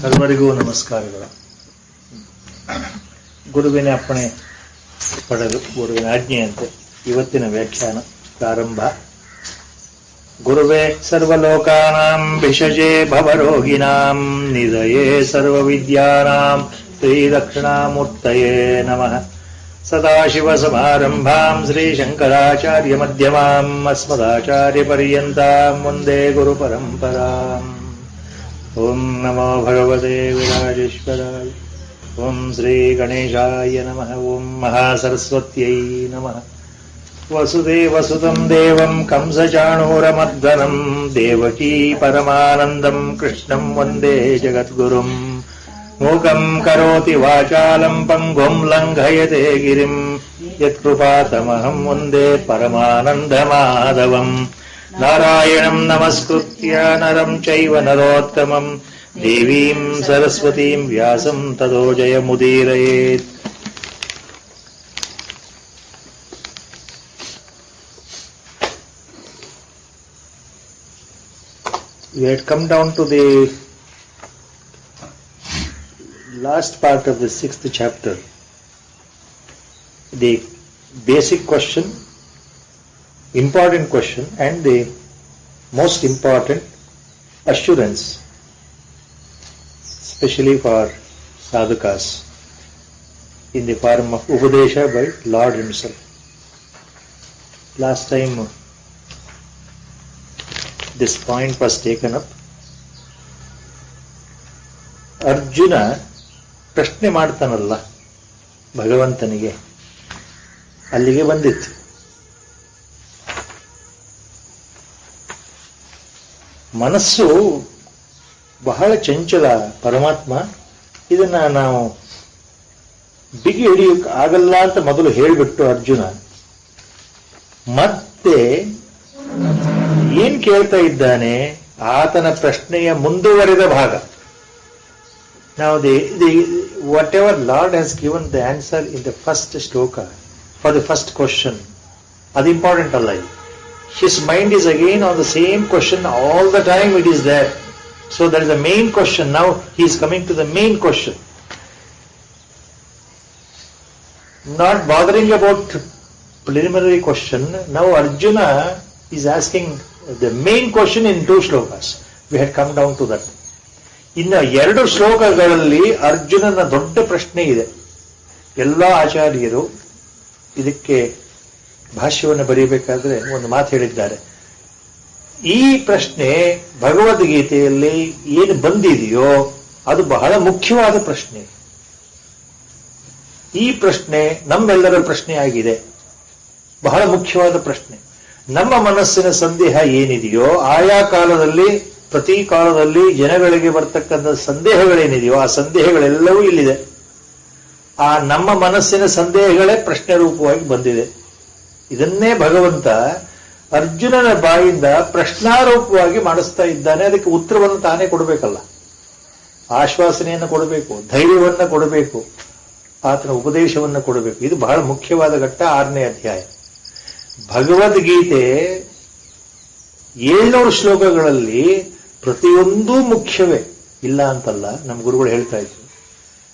ಸರ್ವರಿಗೂ ನಮಸ್ಕಾರಗಳು. ಗುರುವಿನ ಅಪ್ಪಣೆ ಪಡೆದು ಗುರುವಿನ ಆಜ್ಞೆಯಂತೆ ಇವತ್ತಿನ ವ್ಯಾಖ್ಯಾನ ಪ್ರಾರಂಭ. ಗುರುವೇ ಸರ್ವಲೋಕಾನಾಂ ಭಿಷಜೇ ಭವರೋಗಿಣಾಂ ನಿಧಯೇ ಸರ್ವವಿದ್ಯಾನಾಂ ಶ್ರೀದಕ್ಷಿಣಾಮೂರ್ತಯೇ ನಮಃ. ಸದಾಶಿವಸಮಾರಂಭಾಂ ಶ್ರೀಶಂಕರಾಚಾರ್ಯಮಧ್ಯಮಾಂ ಅಸ್ಮದಾಚಾರ್ಯಪರ್ಯಂತಾಂ ವಂದೇ ಗುರುಪರಂಪರಾಂ. ಓಂ ನಮೋ ಭಗವತೆ ವಿರಾಜೇಶ್ವರಾಯ. ಓಂ ಶ್ರೀ ಗಣೇಶಾಯ ನಮಃ. ಓಂ ಮಹಾಸರಸ್ವತ್ಯೈ ನಮಃ. ವಸುದೇವಸುತಂ ದೇವಂ ಕಂಸಚಾಣೂರಮರ್ದನಂ ದೇವಕೀ ಪರಮಾನಂದಂ ಕೃಷ್ಣಂ ವಂದೇ ಜಗದ್ಗುರುಂ. ಮೂಕಂ ಕರೋತಿ ವಾಚಾಲಂ ಪಂಗುಂ ಲಂಘಯತೆ ಗಿರಿಂ ಯತ್ಕೃಪಾತಮಹಂ ವಂದೇ ಪರಮಾನಂದಮಾಧವಂ. ನಾರಾಯಣಂ ನಮಸ್ಕೃತ್ಯ ನರಂ ಚೈವ ನರೋತ್ತಮಂ ದೇವೀಂ ಸರಸ್ವತೀಂ ವ್ಯಾಸಂ ತದೋ ಜಯಮುದೀರಯೇತ್. We had come down to the last part of the 6th chapter. The basic question, important question, and the most important assurance, especially for sadhakas, in the form of Upadesha by Lord himself. Last time this point was taken up. Arjuna ಪ್ರಶ್ನೆ ಮಾಡ್ತಾನಲ್ಲ ಭಗವಂತನಿಗೆ, ಅಲ್ಲಿಗೆ ಬಂದಿತ್ತು. ಮನಸ್ಸು ಬಹಳ ಚಂಚಲ ಪರಮಾತ್ಮ, ಇದನ್ನ ನಾವು ಬಿಗಿ ಹಿಡಿಯೋಕೆ ಆಗಲ್ಲ ಅಂತ ಮೊದಲು ಹೇಳಿಬಿಟ್ಟು ಅರ್ಜುನ ಮತ್ತೆ ಏನ್ ಕೇಳ್ತಾ ಇದ್ದಾನೆ, ಆತನ ಪ್ರಶ್ನೆಯ ಮುಂದುವರೆದ ಭಾಗ. Now whatever Lord has given the answer in the first shloka for the first question, ಅದು ಇಂಪಾರ್ಟೆಂಟ್ ಅಲ್ಲ. His mind is again on the same question all the time, it is there. So there is a main question. Now he is coming to the main question. Not bothering about preliminary question. Now Arjuna is asking the main question in 2 shlokas. We had come down to that. ಇನ್ನು 2 ಶ್ಲೋಕಗಳಲ್ಲಿ ಅರ್ಜುನನ ದೊಡ್ಡ ಪ್ರಶ್ನೆ ಇದೆ. ಎಲ್ಲ ಆಚಾರ್ಯರು ಇದಕ್ಕೆ ಭಾಷ್ಯವನ್ನು ಬರೀಬೇಕಾದ್ರೆ ಒಂದು ಮಾತು ಹೇಳಿದ್ದಾರೆ. ಈ ಪ್ರಶ್ನೆ ಭಗವದ್ಗೀತೆಯಲ್ಲಿ ಏನು ಬಂದಿದೆಯೋ ಅದು ಬಹಳ ಮುಖ್ಯವಾದ ಪ್ರಶ್ನೆ. ಈ ಪ್ರಶ್ನೆ ನಮ್ಮೆಲ್ಲರ ಪ್ರಶ್ನೆ ಆಗಿದೆ, ಬಹಳ ಮುಖ್ಯವಾದ ಪ್ರಶ್ನೆ. ನಮ್ಮ ಮನಸ್ಸಿನ ಸಂದೇಹ ಏನಿದೆಯೋ, ಆಯಾ ಕಾಲದಲ್ಲಿ ಪ್ರತಿ ಕಾಲದಲ್ಲಿ ಜನಗಳಿಗೆ ಬರ್ತಕ್ಕಂಥ ಸಂದೇಹಗಳೇನಿದೆಯೋ ಆ ಸಂದೇಹಗಳೆಲ್ಲವೂ ಇಲ್ಲಿದೆ. ಆ ನಮ್ಮ ಮನಸ್ಸಿನ ಸಂದೇಹಗಳೇ ಪ್ರಶ್ನೆ ರೂಪವಾಗಿ ಬಂದಿದೆ. ಇದನ್ನೇ ಭಗವಂತ ಅರ್ಜುನನ ಬಾಯಿಂದ ಪ್ರಶ್ನಾರೂಪವಾಗಿ ಮಾಡಿಸ್ತಾ ಇದ್ದಾನೆ. ಅದಕ್ಕೆ ಉತ್ತರವನ್ನು ತಾನೇ ಕೊಡಬೇಕಲ್ಲ, ಆಶ್ವಾಸನೆಯನ್ನು ಕೊಡಬೇಕು, ಧೈರ್ಯವನ್ನ ಕೊಡಬೇಕು, ಆತನ ಉಪದೇಶವನ್ನು ಕೊಡಬೇಕು. ಇದು ಬಹಳ ಮುಖ್ಯವಾದ ಘಟ್ಟ. 6ನೇ ಅಧ್ಯಾಯ ಭಗವದ್ಗೀತೆ 700 ಶ್ಲೋಕಗಳಲ್ಲಿ ಪ್ರತಿಯೊಂದೂ ಮುಖ್ಯವೇ, ಇಲ್ಲ ಅಂತಲ್ಲ, ನಮ್ಮ ಗುರುಗಳು ಹೇಳ್ತಾ ಇದ್ರು.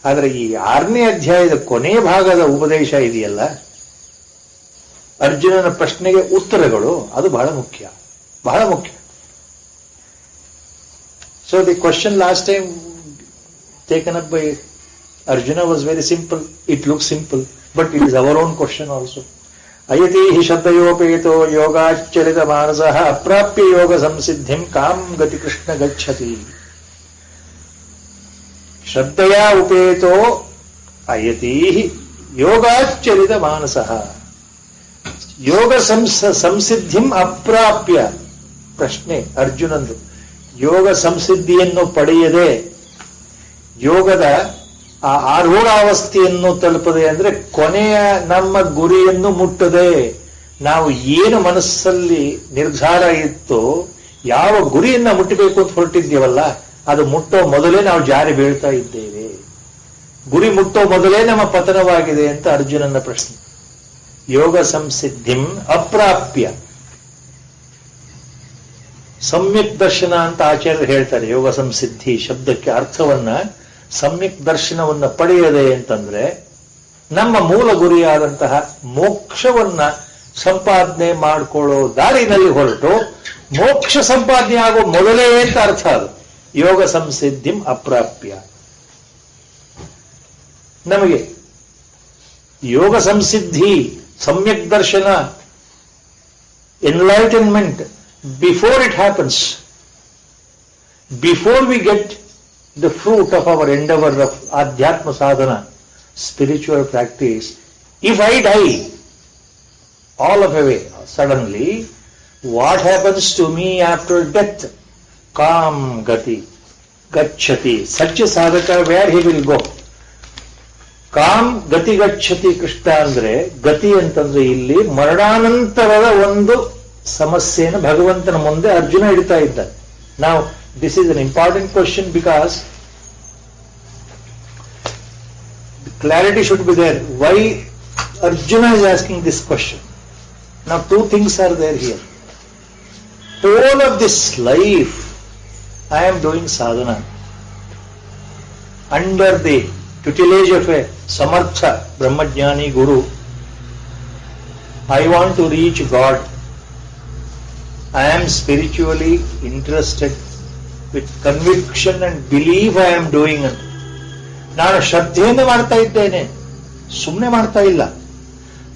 ಆದರೆ ಈ 6ನೇ ಅಧ್ಯಾಯದ ಕೊನೆ ಭಾಗದ ಉಪದೇಶ ಇದೆಯಲ್ಲ, ಅರ್ಜುನನ ಪ್ರಶ್ನೆಗೆ ಉತ್ತರಗಳು, ಅದು ಬಹಳ ಮುಖ್ಯ, ಬಹಳ ಮುಖ್ಯ. So the question last time taken up by Arjuna was very simple. It looks simple, but it is our own question also. ಅಯತಿ ಹಿ ಶಬ್ದಯೋಪೇತೋ ಯೋಗಾಚಲಿತ ಮಾನಸಃ ಅಪ್ರಾಪ್ಯ ಯೋಗ ಸಂಸಿದ್ಧಿಂ ಕಾಂ ಗತಿ ಕೃಷ್ಣ ಗಚ್ಚತಿ. ಶ್ರದ್ಧೆಯ ಉಪೇತೋ ಅಯತಿ ಯೋಗಾಚಲಿತ ಮಾನಸಃ ಯೋಗ ಸಂಸಿದ್ಧಿಂ ಅಪ್ರಾಪ್ಯ. ಪ್ರಶ್ನೆ ಅರ್ಜುನಂದು. ಯೋಗ ಸಂಸಿದ್ಧಿಯನ್ನು ಪಡೆಯದೆ, ಯೋಗದ ಆ ಆರೂಢಾವಸ್ಥೆಯನ್ನು ತಲುಪದೆ, ಅಂದ್ರೆ ಕೊನೆಯ ನಮ್ಮ ಗುರಿಯನ್ನು ಮುಟ್ಟದೆ, ನಾವು ಏನು ಮನಸ್ಸಲ್ಲಿ ನಿರ್ಧಾರ ಇತ್ತು, ಯಾವ ಗುರಿಯನ್ನ ಮುಟ್ಟಬೇಕು ಅಂತ ಹೊರಟಿದ್ದೀವಲ್ಲ, ಅದು ಮುಟ್ಟೋ ಮೊದಲೇ ನಾವು ಜಾರಿ ಬೀಳ್ತಾ ಇದ್ದೇವೆ. ಗುರಿ ಮುಟ್ಟೋ ಮೊದಲೇ ನಮ್ಮ ಪತನವಾಗಿದೆ ಅಂತ ಅರ್ಜುನನ ಪ್ರಶ್ನೆ. ಯೋಗ ಸಂಸಿದ್ಧಿಂ ಅಪ್ರಾಪ್ಯ ಸಮ್ಯಕ್ ದರ್ಶನ ಅಂತ ಆಚಾರ್ಯರು ಹೇಳ್ತಾರೆ. ಯೋಗ ಸಂಸಿದ್ಧಿ ಶಬ್ದಕ್ಕೆ ಅರ್ಥವನ್ನ ಸಮ್ಯಕ್ ದರ್ಶನವನ್ನ ಪಡೆಯದೆ ಅಂತಂದ್ರೆ ನಮ್ಮ ಮೂಲ ಗುರಿಯಾದಂತಹ ಮೋಕ್ಷವನ್ನ ಸಂಪಾದನೆ ಮಾಡಿಕೊಳ್ಳೋ ದಾರಿನಲ್ಲಿ ಹೊರಟು ಮೋಕ್ಷ ಸಂಪಾದನೆ ಆಗೋ ಮೊದಲೇ ಅಂತ ಅರ್ಥ. ಅದು ಯೋಗ ಸಂಸಿದ್ಧಿಂ ಅಪ್ರಾಪ್ಯ. ನಮಗೆ ಯೋಗ ಸಂಸಿದ್ಧಿ, ಸಮ್ಯಕ್ ದರ್ಶನ, enlightenment before it happens, before we get the fruit of our endeavor of adhyatma sadhana, spiritual practice, if I die all of a way suddenly, what happens to me after death? Kam gati gacchati. Such a sadhaka, where he will go? Com ಗತಿ ಗಚ್ಚತಿ ಕೃಷ್ಣ ಅಂದ್ರೆ, ಗತಿ ಅಂತಂದ್ರೆ ಇಲ್ಲಿ ಮರಣಾನಂತರದ ಒಂದು ಸಮಸ್ಯೆಯನ್ನು ಭಗವಂತನ ಮುಂದೆ ಅರ್ಜುನ ಇಡ್ತಾ ಇದ್ದಾನೆ. ನಾವು this is an important question because clarity should be there. Why Arjuna is asking this question? Now two things are there here. All of this life I am doing sadhana under the tutelage of a samartha brahmajnani guru. I want to reach God. I am spiritually interested with conviction and belief I am doing it. ನಾನು ಶ್ರದ್ಧೆಯಿಂದ ಮಾಡ್ತಾ ಇದ್ದೇನೆ, ಸುಮ್ಮನೆ ಮಾಡ್ತಾ ಇಲ್ಲ.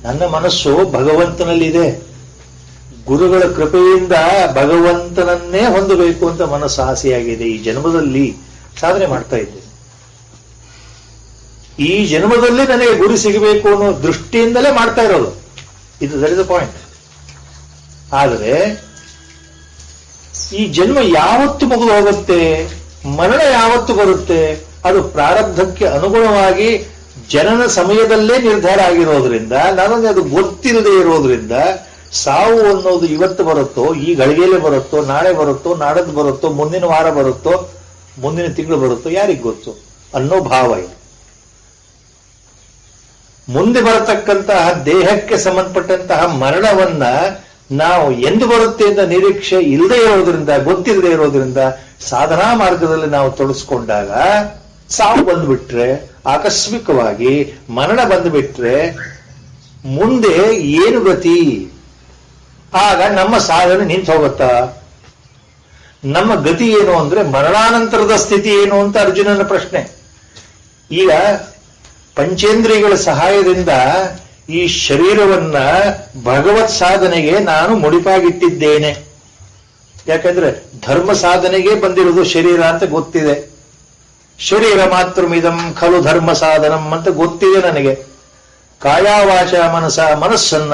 ನನ್ನ ಮನಸ್ಸು ಭಗವಂತನಲ್ಲಿದೆ. ಗುರುಗಳ ಕೃಪೆಯಿಂದ ಭಗವಂತನನ್ನೇ ಹೊಂದಬೇಕು ಅಂತ ಮನಸ್ಸು ಆಸೆಯಾಗಿದೆ. ಈ ಜನ್ಮದಲ್ಲಿ ಸಾಧನೆ ಮಾಡ್ತಾ ಇದ್ದೇನೆ. ಈ ಜನ್ಮದಲ್ಲಿ ನನಗೆ ಗುರಿ ಸಿಗಬೇಕು ಅನ್ನೋ ದೃಷ್ಟಿಯಿಂದಲೇ ಮಾಡ್ತಾ ಇರೋದು. ಇದು ದಟ್ ಇಸ್ ದ ಪಾಯಿಂಟ್. ಆದರೆ ಈ ಜನ್ಮ ಯಾವತ್ತು ಮುಗಿದು ಹೋಗುತ್ತೆ, ಮರಣ ಯಾವತ್ತು ಬರುತ್ತೆ, ಅದು ಪ್ರಾರಬ್ಧಕ್ಕೆ ಅನುಗುಣವಾಗಿ ಜನನ ಸಮಯದಲ್ಲೇ ನಿರ್ಧಾರ ಆಗಿರೋದ್ರಿಂದ, ನನಗೆ ಅದು ಗೊತ್ತಿಲ್ಲದೆ ಇರೋದ್ರಿಂದ, ಸಾವು ಅನ್ನೋದು ಇವತ್ತು ಬರುತ್ತೋ, ಈ ಗಳಿಗೆಯಲ್ಲೇ ಬರುತ್ತೋ, ನಾಳೆ ಬರುತ್ತೋ, ನಾಡದ್ದು ಬರುತ್ತೋ, ಮುಂದಿನ ವಾರ ಬರುತ್ತೋ, ಮುಂದಿನ ತಿಂಗಳು ಬರುತ್ತೋ, ಯಾರಿಗ್ ಗೊತ್ತು ಅನ್ನೋ ಭಾವ ಇದು. ಮುಂದೆ ಬರತಕ್ಕಂತಹ ದೇಹಕ್ಕೆ ಸಂಬಂಧಪಟ್ಟಂತಹ ಮರಣವನ್ನ ನಾವು ಎಂದು ಬರುತ್ತೆ ಅಂತ ನಿರೀಕ್ಷೆ ಇಲ್ಲದೆ ಇರೋದ್ರಿಂದ, ಗೊತ್ತಿಲ್ಲದೆ ಇರೋದ್ರಿಂದ ಸಾಧನಾ ಮಾರ್ಗದಲ್ಲಿ ನಾವು ತೊಡಸ್ಕೊಂಡಾಗ ಸಾವು ಬಂದ್ಬಿಟ್ರೆ, ಆಕಸ್ಮಿಕವಾಗಿ ಮರಣ ಬಂದ್ಬಿಟ್ರೆ ಮುಂದೆ ಏನು ಗತಿ? ಆಗ ನಮ್ಮ ಸಾಧನೆ ನಿಂತು ಹೋಗುತ್ತಾ? ನಮ್ಮ ಗತಿ ಏನು ಅಂದ್ರೆ ಮರಣಾನಂತರದ ಸ್ಥಿತಿ ಏನು ಅಂತ ಅರ್ಜುನನ ಪ್ರಶ್ನೆ. ಈಗ ಪಂಚೇಂದ್ರಿಯಗಳ ಸಹಾಯದಿಂದ ಈ ಶರೀರವನ್ನ ಭಗವತ್ ಸಾಧನೆಗೆ ನಾನು ಮುಡಿಪಾಗಿಟ್ಟಿದ್ದೇನೆ. ಯಾಕಂದ್ರೆ ಧರ್ಮ ಸಾಧನೆಗೆ ಬಂದಿರೋದು ಶರೀರ ಅಂತ ಗೊತ್ತಿದೆ. ಶರೀರ ಮಾತೃಮಿದಂ ಖಲು ಧರ್ಮ ಸಾಧನಂ ಅಂತ ಗೊತ್ತಿದೆ ನನಗೆ. ಕಾಯಾವಾಚ ಮನಸ್ಸನ್ನ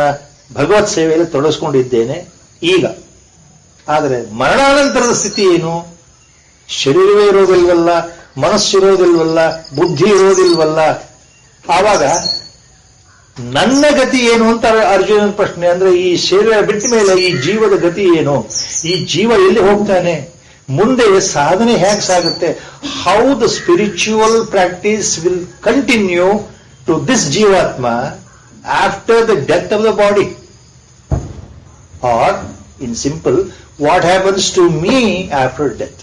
ಭಗವತ್ ಸೇವೆಯಲ್ಲಿ ತೊಡಸ್ಕೊಂಡಿದ್ದೇನೆ ಈಗ. ಆದರೆ ಮರಣಾನಂತರದ ಸ್ಥಿತಿ ಏನು? ಶರೀರವೇ ಇರೋದಿಲ್ವಲ್ಲ, ಮನಸ್ಸಿರೋದಿಲ್ವಲ್ಲ, ಬುದ್ಧಿ ಇರೋದಿಲ್ವಲ್ಲ. ಆವಾಗ ನನ್ನ ಗತಿ ಏನು ಅಂತ ಅರ್ಜುನನ ಪ್ರಶ್ನೆ. ಅಂದ್ರೆ ಈ ಶರೀರ ಬಿಟ್ಟ ಮೇಲೆ ಈ ಜೀವದ ಗತಿ ಏನು? ಈ ಜೀವ ಎಲ್ಲಿ ಹೋಗ್ತಾನೆ? ಮುಂದೆ ಸಾಧನೆ ಹೇಗೆ ಸಾಗುತ್ತೆ? How the spiritual practice will continue to this ಜೀವಾತ್ಮ after the death of the body? Or in simple, what happens to me after death?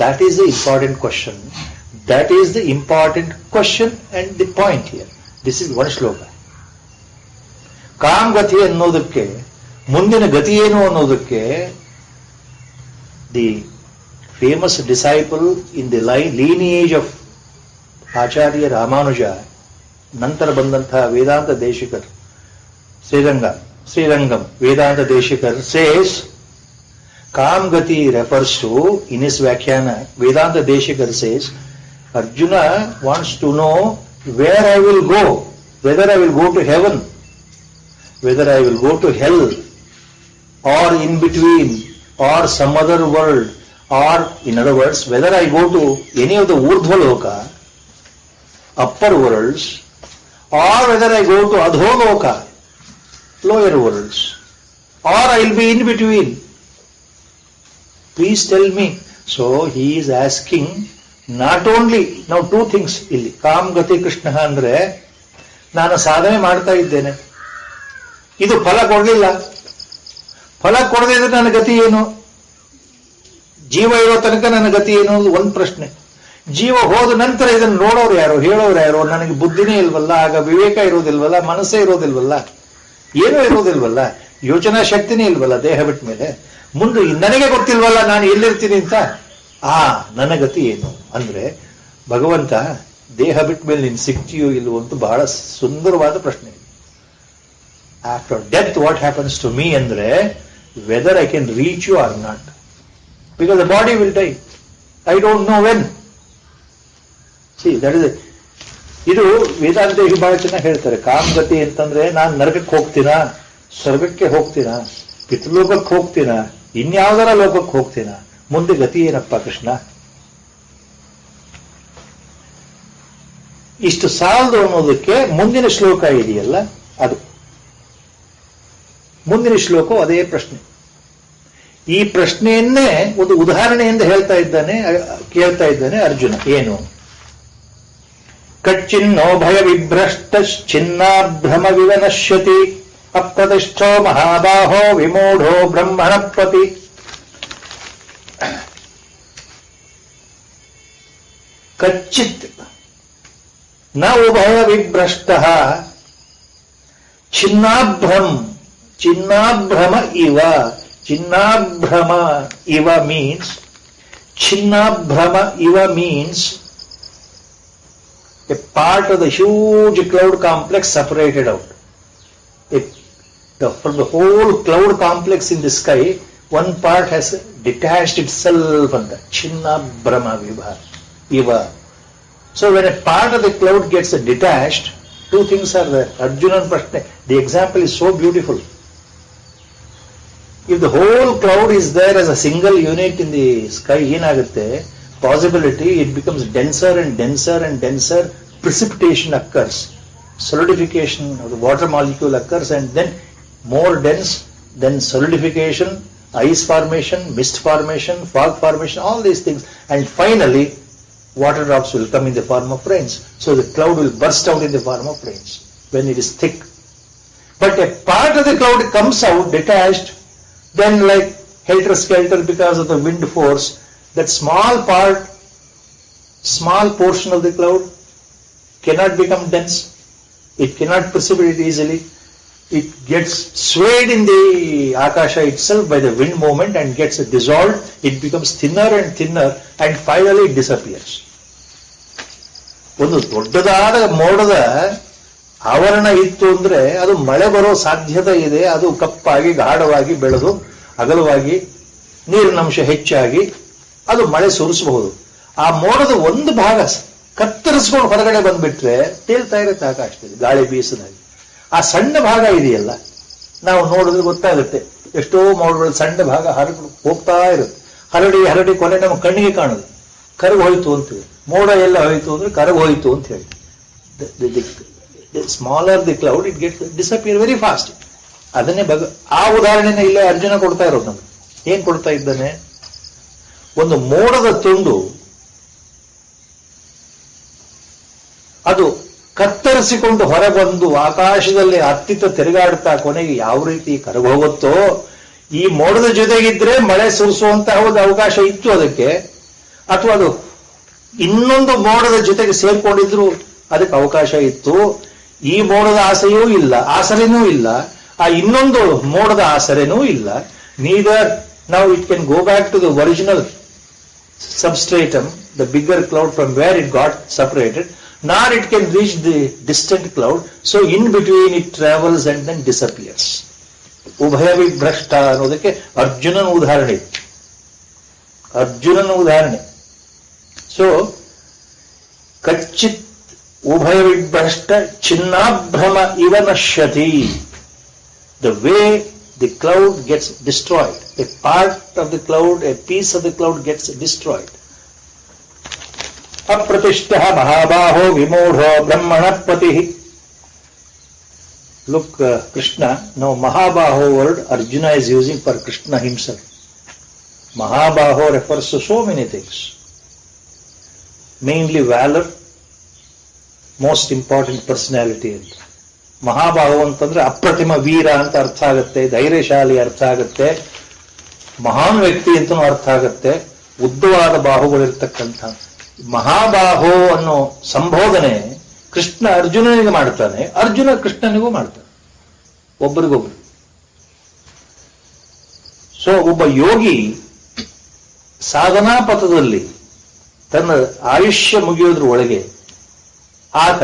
That is the important question. That is the important question and the point here. This is one shloka. Com ಗತಿ ಅನ್ನೋದಕ್ಕೆ, ಮುಂದಿನ ಗತಿ ಏನು ಅನ್ನೋದಕ್ಕೆ, the famous disciple in the lineage of Acharya Ramanuja, ನಂತರ ಬಂದಂತಹ ವೇದಾಂತ ದೇಶಿಕರ್, ಶ್ರೀರಂಗಂ ವೇದಾಂತ ದೇಶಿಕರ್ says, Kam Gati refers to, in his Vyakhana, Vedanta Deshikar says, Arjuna wants to know where I will go, whether I will go to heaven, whether I will go to hell, or in between, or some other world, or in other words, whether I go to any of the Urdhvaloka, upper worlds, or whether I go to Adholoka, lower worlds, or I will be in between. Please tell me. So he is asking not only, now two things ಇಲ್ಲಿ. Com ಗತಿ ಕೃಷ್ಣ ಅಂದ್ರೆ, ನಾನು ಸಾಧನೆ ಮಾಡ್ತಾ ಇದ್ದೇನೆ, ಇದು ಫಲ ಕೊಡಲಿಲ್ಲ, ಫಲ ಕೊಡದಿದ್ರೆ ನನ್ನ ಗತಿ ಏನು? ಜೀವ ಇರೋ ತನಕ ನನ್ನ ಗತಿ ಏನು ಒಂದು ಪ್ರಶ್ನೆ. ಜೀವ ಹೋದ ನಂತರ ಇದನ್ನು ನೋಡೋರು ಯಾರು, ಹೇಳೋರು ಯಾರು? ನನಗೆ ಬುದ್ಧಿನೇ ಇಲ್ವಲ್ಲ, ಆಗ ವಿವೇಕ ಇರೋದಿಲ್ವಲ್ಲ, ಮನಸ್ಸೇ ಇರೋದಿಲ್ವಲ್ಲ, ಏನೂ ಇರೋದಿಲ್ವಲ್ಲ, ಯೋಚನಾ ಶಕ್ತಿನೇ ಇಲ್ವಲ್ಲ ದೇಹ ಬಿಟ್ಟ ಮೇಲೆ. ಮುಂದೆ ನನಗೆ ಗೊತ್ತಿಲ್ವಲ್ಲ ನಾನು ಎಲ್ಲಿರ್ತೀನಿ ಅಂತ. ನನ್ನ ಗತಿ ಏನು ಅಂದ್ರೆ ಭಗವಂತ ದೇಹ ಬಿಟ್ಟ ಮೇಲೆ ನೀನು ಸಿಗ್ತೀಯೋ ಇಲ್ವೋ ಅಂತ ಬಹಳ ಸುಂದರವಾದ ಪ್ರಶ್ನೆ. After death what happens to me ಅಂದ್ರೆ whether I can reach you R not, because the body will die, I don't know when. That is ಇದು ವೇದಾಂತೇಶಿ ಬಹಳ ಚೆನ್ನಾಗಿ ಹೇಳ್ತಾರೆ. ಕಾಮಗತಿ ಅಂತಂದ್ರೆ ನಾನು ನರಕಕ್ಕೆ ಹೋಗ್ತೀನಾ, ಸ್ವರ್ಗಕ್ಕೆ ಹೋಗ್ತೀನಾ, ಪಿತೃಲೋಕಕ್ಕೆ ಹೋಗ್ತೀನಾ, ಇನ್ಯಾವುದರ ಲೋಕಕ್ಕೆ ಹೋಗ್ತೀನಾ, ಮುಂದೆ ಗತಿ ಏನಪ್ಪ ಕೃಷ್ಣ? ಇಷ್ಟು ಸಾಲದು ಅನ್ನೋದಕ್ಕೆ ಮುಂದಿನ ಶ್ಲೋಕ ಇದೆಯಲ್ಲ, ಅದು ಮುಂದಿನ ಶ್ಲೋಕ ಅದೇ ಪ್ರಶ್ನೆ. ಈ ಪ್ರಶ್ನೆಯನ್ನೇ ಒಂದು ಉದಾಹರಣೆಯಿಂದ ಕೇಳ್ತಾ ಇದ್ದಾನೆ ಅರ್ಜುನ. ಏನು? ಕಚ್ಚಿನ್ನೋ ಭಯ ವಿಭ್ರಷ್ಟ ಚಿನ್ನಾಭ್ರಮ ವಿವನಶ್ಯತಿ ಅಪ್ರತಿಷ್ಠೋ ಮಹಾಬಾಹೋ ವಿಮೂಢೋ ಬ್ರಹ್ಮಣಪತಿ. ಕಚ್ಚಿತ್ ನ ಉಭಯ ವಿಭ್ರಷ್ಟ ಚಿನ್ನಾಭ್ರಮ ಇವ. ಚಿನ್ನಾಭ್ರಮ ಇವ means a part of the huge cloud complex separated out. From the whole cloud complex in the sky, one part has detached itself from the Chinna Brahma Iva. So when a part of the cloud gets detached, two things are there. Arjuna Prashna, the example is so beautiful. If the whole cloud is there as a single unit in the sky, possibility, it becomes denser and denser and denser. Precipitation occurs, solidification of the water molecule occurs, and then more dense, then solidification, ice formation, mist formation, fog formation, all these things, and finally water drops will come in the form of rains. So the cloud will burst out in the form of rains when it is thick. But a part of the cloud comes out detached, then like helter-skelter because of the wind force, that small portion of the cloud cannot become dense. It cannot precipitate easily. It gets swayed in the akasha itself by the wind movement and gets dissolved. It becomes thinner and thinner and finally it disappears. ಒಂದು ದೊಡ್ಡದಾದ ಮೋಡದ ಆವರಣ ಇತ್ತು ಅಂದ್ರೆ ಅದು ಮಳೆ ಬರೋ ಸಾಧ್ಯತೆ ಇದೆ. ಅದು ಕಪ್ಪಾಗಿ ಗಾಢವಾಗಿ ಬೆಳೆದು ಅಗಲವಾಗಿ ನೀರಿನಂಶ ಹೆಚ್ಚಾಗಿ ಅದು ಮಳೆ ಸುರಿಸಬಹುದು. ಆ ಮೋಡದ ಒಂದು ಭಾಗ ಕತ್ತರಿಸ್ಕೊಂಡು ಹೊರಗಡೆ ಬಂದ್ಬಿಟ್ರೆ ತೇಲ್ತಾ ಇರುತ್ತೆ ಆಕಾಶದಲ್ಲಿ ಗಾಳಿ ಬೀಸದಾಗಿ. ಆ ಸಣ್ಣ ಭಾಗ ಇದೆಯಲ್ಲ, ನಾವು ನೋಡಿದ್ರೆ ಗೊತ್ತಾಗುತ್ತೆ. ಎಷ್ಟೋ ಮೋಡಗಳು ಸಣ್ಣ ಭಾಗ ಹೋಗ್ತಾ ಇರುತ್ತೆ, ಹರಡಿ ಕೊನೆ ನಮ್ಮ ಕಣ್ಣಿಗೆ ಕಾಣುದು, ಕರಗಿ ಹೋಯ್ತು ಅಂತೀವಿ. ಮೋಡ ಎಲ್ಲ ಹೋಯ್ತು ಅಂದ್ರೆ ಕರಗಿ ಹೋಯ್ತು ಅಂತ ಹೇಳಿ. Smaller the cloud it get disappear very fast. ಅದನ್ನೇ ಆ ಉದಾಹರಣೆನ ಇಲ್ಲೇ ಅರ್ಜುನ ಕೊಡ್ತಾ ಇರೋದು ನಮ್ಗೆ. ಏನ್ ಕೊಡ್ತಾ ಇದ್ದಾನೆ? ಒಂದು ಮೋಡದ ತುಂಡು ಅದು ಕತ್ತರಿಸಿಕೊಂಡು ಹೊರಬಂದು ಆಕಾಶದಲ್ಲಿ ಹತ್ತಿತ್ತ ತಿರುಗಾಡ್ತಾ ಕೊನೆಗೆ ಯಾವ ರೀತಿ ಕರಗೋಗುತ್ತೋ, ಈ ಮೋಡದ ಜೊತೆಗಿದ್ರೆ ಮಳೆ ಸುರಿಸುವಂತಹ ಒಂದು ಅವಕಾಶ ಇತ್ತು ಅದಕ್ಕೆ, ಅಥವಾ ಅದು ಇನ್ನೊಂದು ಮೋಡದ ಜೊತೆಗೆ ಸೇರ್ಕೊಂಡಿದ್ರು ಅದಕ್ಕೆ ಅವಕಾಶ ಇತ್ತು. ಈ ಮೋಡದ ಆಸರೆನೂ ಇಲ್ಲ, ಆ ಇನ್ನೊಂದು ಮೋಡದ ಆಸರೆನೂ ಇಲ್ಲ. Neither now it can go back to the original substratum, the bigger cloud from where it got separated, nor it can reach the distant cloud. So in between it travels and then disappears. Ubhaya vibhrashta ಅನ್ನೋದಕ್ಕೆ ಅರ್ಜುನನ ಉದಾಹರಣೆ. So ಕಚ್ಚಿತ್ ಉಭಯ ವಿಭ್ರಷ್ಟ ಚಿನ್ನಾಭ್ರಮ ಇವ ನಶ್ಯತಿ. The way the cloud gets destroyed, a part of the cloud, a piece of the cloud gets destroyed. Apratishthah mahabaho vimodho brahmanapati. Look, Krishna, now mahabaho word Arjuna is using for Krishna himself. Mahabaho refers to so many things. Mainly valor, most important personality. Mahabahu ಅಂತಂದ್ರೆ ಅಪ್ರತಿಮ ವೀರ ಅಂತ ಅರ್ಥ ಆಗುತ್ತೆ, ಧೈರ್ಯಶಾಲಿ ಅರ್ಥ ಆಗುತ್ತೆ, ಮಹಾನ್ ವ್ಯಕ್ತಿ ಅಂತನೂ ಅರ್ಥ ಆಗುತ್ತೆ. ಉದ್ದವಾದ ಬಾಹುಗಳಿರ್ತಕ್ಕಂಥ ಮಹಾಬಾಹೋ ಅನ್ನೋ ಸಂಬೋಧನೆ ಕೃಷ್ಣ ಅರ್ಜುನನಿಗೆ ಮಾಡ್ತಾನೆ, ಅರ್ಜುನ ಕೃಷ್ಣನಿಗೂ ಮಾಡ್ತಾನೆ, ಒಬ್ಬರಿಗೊಬ್ರು. ಸೊ ಒಬ್ಬ ಯೋಗಿ ಸಾಧನಾ ಪಥದಲ್ಲಿ ತನ್ನ ಆಯುಷ್ಯ ಮುಗಿಯೋದ್ರ ಒಳಗೆ ಆತ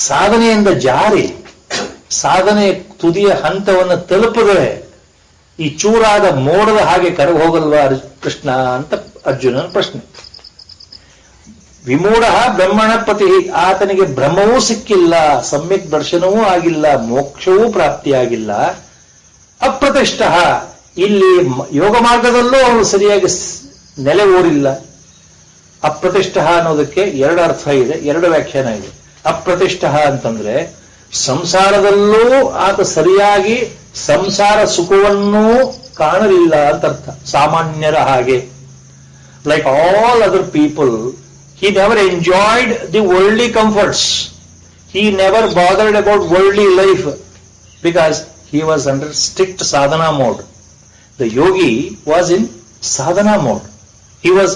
ಸಾಧನೆಯಿಂದ ಜಾರಿ ಸಾಧನೆ ತುದಿಯ ಹಂತವನ್ನು ತಲುಪಿದರೆ ಈ ಚೂರಾದ ಮೋಡದ ಹಾಗೆ ಕರಗಿ ಹೋಗಲ್ವಾ ಕೃಷ್ಣ ಅಂತ ಅರ್ಜುನನ ಪ್ರಶ್ನೆ. ವಿಮೂಢ ಬ್ರಹ್ಮಣ ಪತಿ, ಆತನಿಗೆ ಬ್ರಹ್ಮವೂ ಸಿಕ್ಕಿಲ್ಲ, ಸಮ್ಯಕ್ ದರ್ಶನವೂ ಆಗಿಲ್ಲ, ಮೋಕ್ಷವೂ ಪ್ರಾಪ್ತಿಯಾಗಿಲ್ಲ. ಅಪ್ರತಿಷ್ಠ, ಇಲ್ಲಿ ಯೋಗ ಮಾರ್ಗದಲ್ಲೂ ಅವನು ಸರಿಯಾಗಿ ನೆಲೆ ಊರಿಲ್ಲ. ಅಪ್ರತಿಷ್ಠ ಅನ್ನೋದಕ್ಕೆ ಎರಡು ಅರ್ಥ ಇದೆ, ಎರಡು ವ್ಯಾಖ್ಯಾನ ಇದೆ. ಅಪ್ರತಿಷ್ಠ ಅಂತಂದ್ರೆ ಸಂಸಾರದಲ್ಲೂ ಆತ ಸರಿಯಾಗಿ ಸಂಸಾರ ಸುಖವನ್ನೂ ಕಾಣಲಿಲ್ಲ ಅಂತ ಅರ್ಥ. ಸಾಮಾನ್ಯರ ಹಾಗೆ, like all other people, he never enjoyed the worldly comforts. He never bothered about worldly life because he was under strict sadhana mode. The yogi was in sadhana mode. He was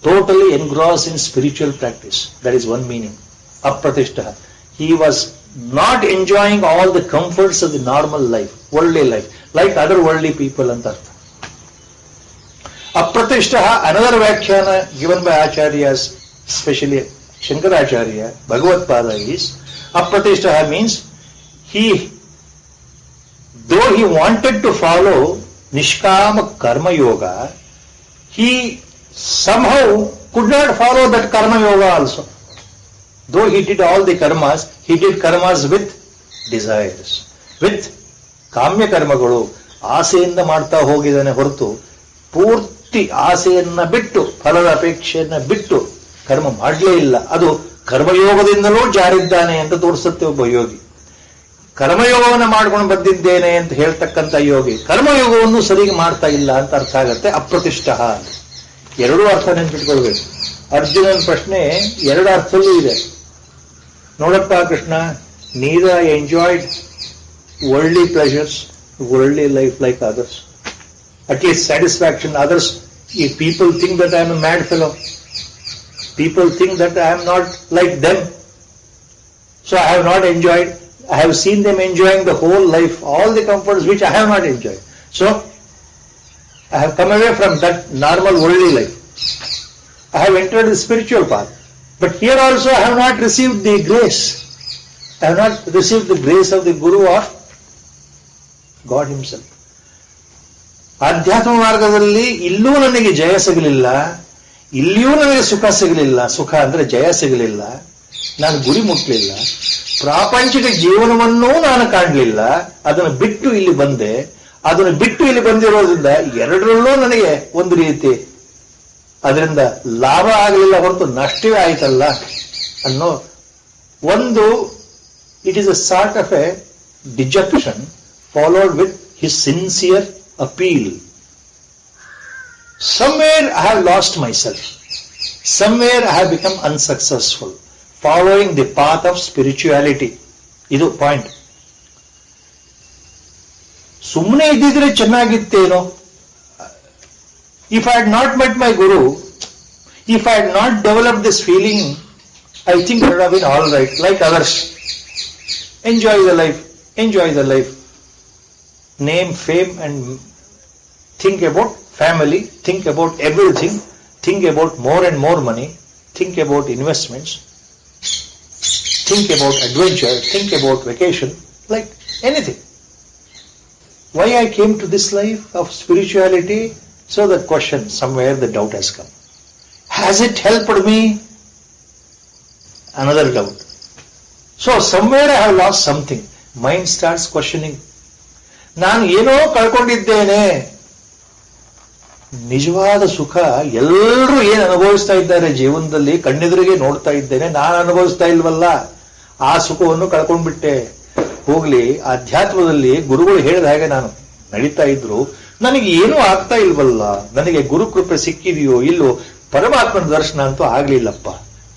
totally engrossed in spiritual practice. That is one meaning. Apratishta. He was not enjoying all the comforts of the normal life, worldly life, like other worldly people and artha. Apratishta, another vyakhana given by acharyas, especially Shankaracharya, Bhagavad Pada, is Apratishta means though he wanted to follow Nishkama Karma Yoga, he somehow could not follow that Karma Yoga also. Though he did all the karmas, he did karmas with desires, with ಕಾಮ್ಯ ಕರ್ಮಗಳು. ಆಸೆಯಿಂದ ಮಾಡ್ತಾ ಹೋಗಿದ್ದಾನೆ ಹೊರತು ಪೂರ್ತಿ ಆಸೆಯನ್ನ ಬಿಟ್ಟು, ಫಲದ ಅಪೇಕ್ಷೆಯನ್ನ ಬಿಟ್ಟು ಕರ್ಮ ಮಾಡಲೇ ಇಲ್ಲ. ಅದು ಕರ್ಮಯೋಗದಿಂದಲೂ ಜಾರಿದ್ದಾನೆ ಅಂತ ತೋರಿಸುತ್ತೆ ಒಬ್ಬ ಯೋಗಿ. ಕರ್ಮಯೋಗವನ್ನು ಮಾಡ್ಕೊಂಡು ಬಂದಿದ್ದೇನೆ ಅಂತ ಹೇಳ್ತಕ್ಕಂಥ ಯೋಗಿ ಕರ್ಮಯೋಗವನ್ನು ಸರಿಗೆ ಮಾಡ್ತಾ ಇಲ್ಲ ಅಂತ ಅರ್ಥ ಆಗತ್ತೆ. ಅಪ್ರತಿಷ್ಠ ಅಂತ ಎರಡೂ ಅರ್ಥ ನೆನ್ಪಿಟ್ಕೊಳ್ಬೇಕು. ಅರ್ಜುನನ ಪ್ರಶ್ನೆ ಎರಡು ಅರ್ಥದಲ್ಲೂ ಇದೆ. ನೋಡಪ್ಪ Krishna, neither I enjoyed worldly pleasures, worldly life like others. At least satisfaction. Others, if people think that I am a mad fellow, people think that I am not like them. So I have not enjoyed. I have seen them enjoying the whole life, all the comforts which I have not enjoyed. So I have come away from that normal worldly life. I have entered the spiritual path. But here also I have not received the grace. I have not received the grace of the Guru or God Himself. ಆಧ್ಯಾತ್ಮ ಮಾರ್ಗದಲ್ಲಿ ಇಲ್ಲೂ ನನಗೆ ಜಯ ಸಿಗಲಿಲ್ಲ, ಇಲ್ಲಿಯೂ ನನಗೆ ಸುಖ ಸಿಗಲಿಲ್ಲ. ಸುಖ ಅಂದ್ರೆ ಜಯ ಸಿಗಲಿಲ್ಲ, ನಾನು ಗುರಿ ಮುಟ್ಟಲಿಲ್ಲ. ಪ್ರಾಪಂಚಿಕ ಜೀವನವನ್ನೂ ನಾನು ಕಾಣಲಿಲ್ಲ, ಅದನ್ನು ಬಿಟ್ಟು ಇಲ್ಲಿ ಬಂದೆ. ಅದನ್ನು ಬಿಟ್ಟು ಇಲ್ಲಿ ಬಂದಿರೋದ್ರಿಂದ ಎರಡರಲ್ಲೂ ನನಗೆ ಒಂದು ರೀತಿ ಅದರಿಂದ ಲಾಭ ಆಗಲಿಲ್ಲ ಹೊರತು ನಷ್ಟವೇ ಆಯ್ತಲ್ಲ ಅನ್ನೋ ಒಂದು, it is a sort of A dejection followed with his sincere appeal. Somewhere I have lost myself. Somewhere I have become unsuccessful following the path of spirituality. ಇದು ಪಾಯಿಂಟ್. ಸುಮ್ಮನೆ ಇದ್ದಿದ್ರೆ ಚೆನ್ನಾಗಿತ್ತೇನೋ. If I had not met my Guru, if I had not developed this feeling, I think it would have been all right, like others. Enjoy the life, enjoy the life. Name, fame, and think about family, think about everything, think about more and more money, think about investments, think about adventure, think about vacation, like anything. Why I came to this life of spirituality? So the question, somewhere the doubt has come. Has it helped me? Another doubt. So somewhere I have lost something. Mind starts questioning. ನಾನು ಏನೋ ಕಳ್ಕೊಂಡಿದ್ದೇನೆ. ನಿಜವಾದ ಸುಖ ಎಲ್ಲರೂ ಏನು ಅನುಭವಿಸ್ತಾ ಇದ್ದಾರೆ ಜೀವನದಲ್ಲಿ, ಕಣ್ಣೆದುರಿಗೆ ನೋಡ್ತಾ ಇದ್ದೇನೆ, ನಾನು ಅನುಭವಿಸ್ತಾ ಇಲ್ವಲ್ಲ, ಆ ಸುಖವನ್ನು ಕಳ್ಕೊಂಡ್ಬಿಟ್ಟೆ. ಹೋಗ್ಲಿ, ಅಧ್ಯಾತ್ಮದಲ್ಲಿ ಗುರುಗಳು ಹೇಳಿದ ಹಾಗೆ ನಾನು ನಡೀತಾ ಇದ್ರು, ನನಗೆ ಏನೂ ಆಗ್ತಾ ಇಲ್ವಲ್ಲ, ನನಗೆ ಗುರು ಕೃಪೆ ಸಿಕ್ಕಿದೆಯೋ ಇಲ್ಲೋ, ಪರಮಾತ್ಮನ ದರ್ಶನ ಅಂತೂ ಆಗ್ಲಿಲ್ಲಪ್ಪ,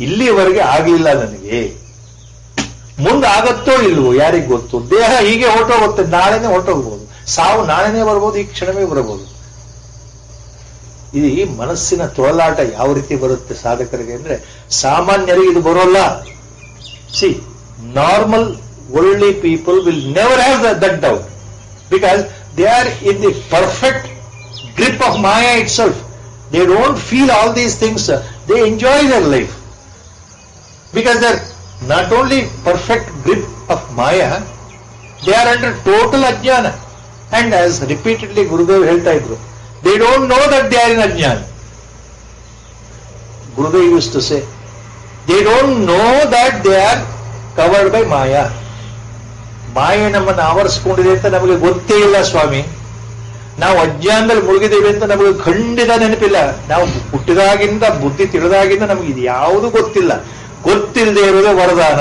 ಇಲ್ಲಿಯವರೆಗೆ ಆಗ್ಲಿಲ್ಲ ನನಗೆ, ಮುಂದಾಗತ್ತೋ ಇಲ್ವೋ ಯಾರಿಗ್ ಗೊತ್ತು. ದೇಹ ಹೀಗೆ ಹೊರಟೋಗುತ್ತೆ, ನಾಳೆನೇ ಹೊರಟೋಗ್ಬೋದು, ಸಾವು ನಾಳೆನೇ ಬರ್ಬೋದು, ಈ ಕ್ಷಣವೇ ಬರಬಹುದು. ಇದು ಈ ಮನಸ್ಸಿನ ತೊಳಲಾಟ ಯಾವ ರೀತಿ ಬರುತ್ತೆ ಸಾಧಕರಿಗೆ ಅಂದ್ರೆ ಸಾಮಾನ್ಯರಿಗೆ ಇದು ಬರೋಲ್ಲ. C, normal worldly people will never have that doubt because they are in the perfect grip of Maya itself. They don't feel all these things. They enjoy their life because they're not only perfect grip of Maya, they are under total ajnana. And as repeatedly Gurudev ಹೇಳ್ತಾ ಇದ್ರು, they don't know that they are in ajnana. Gurudev used to say, they don't know that they are covered by Maya. ಮಾಯೆ ನಮ್ಮನ್ನು ಆವರಿಸಿಕೊಂಡಿದೆ ಅಂತ ನಮಗೆ ಗೊತ್ತೇ ಇಲ್ಲ ಸ್ವಾಮಿ. ನಾವು ಅಜ್ಞಾನದಲ್ಲಿ ಮುಳುಗಿದ್ದೇವೆ ಅಂತ ನಮಗೆ ಖಂಡಿತ ನೆನಪಿಲ್ಲ. ನಾವು ಹುಟ್ಟಿದಾಗಿಂದ ಬುದ್ಧಿ ತಿಳಿದಾಗಿಂದ ನಮಗೆ ಇದು ಯಾವುದು ಗೊತ್ತಿಲ್ಲ. ಗೊತ್ತಿಲ್ಲದೆ ಇರೋದೇ ವರದಾನ.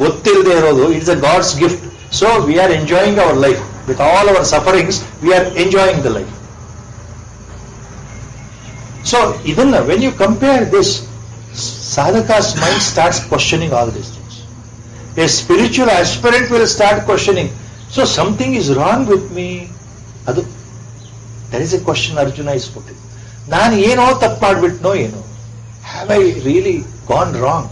ಗೊತ್ತಿಲ್ಲದೆ ಇರೋದು it's a God's gift. So we are enjoying our life with all our sufferings. We are enjoying the life. So ಇದನ್ನ when you compare this, sadhaka's mind starts questioning all these things. A spiritual aspirant will start questioning, so something is wrong with me. That is a question Arjuna is putting. ನಾನು ಏನೋ ತಪ್ಪು ಮಾಡಿಬಿಟ್ನೋ ಏನೋ. Have I really gone wrong?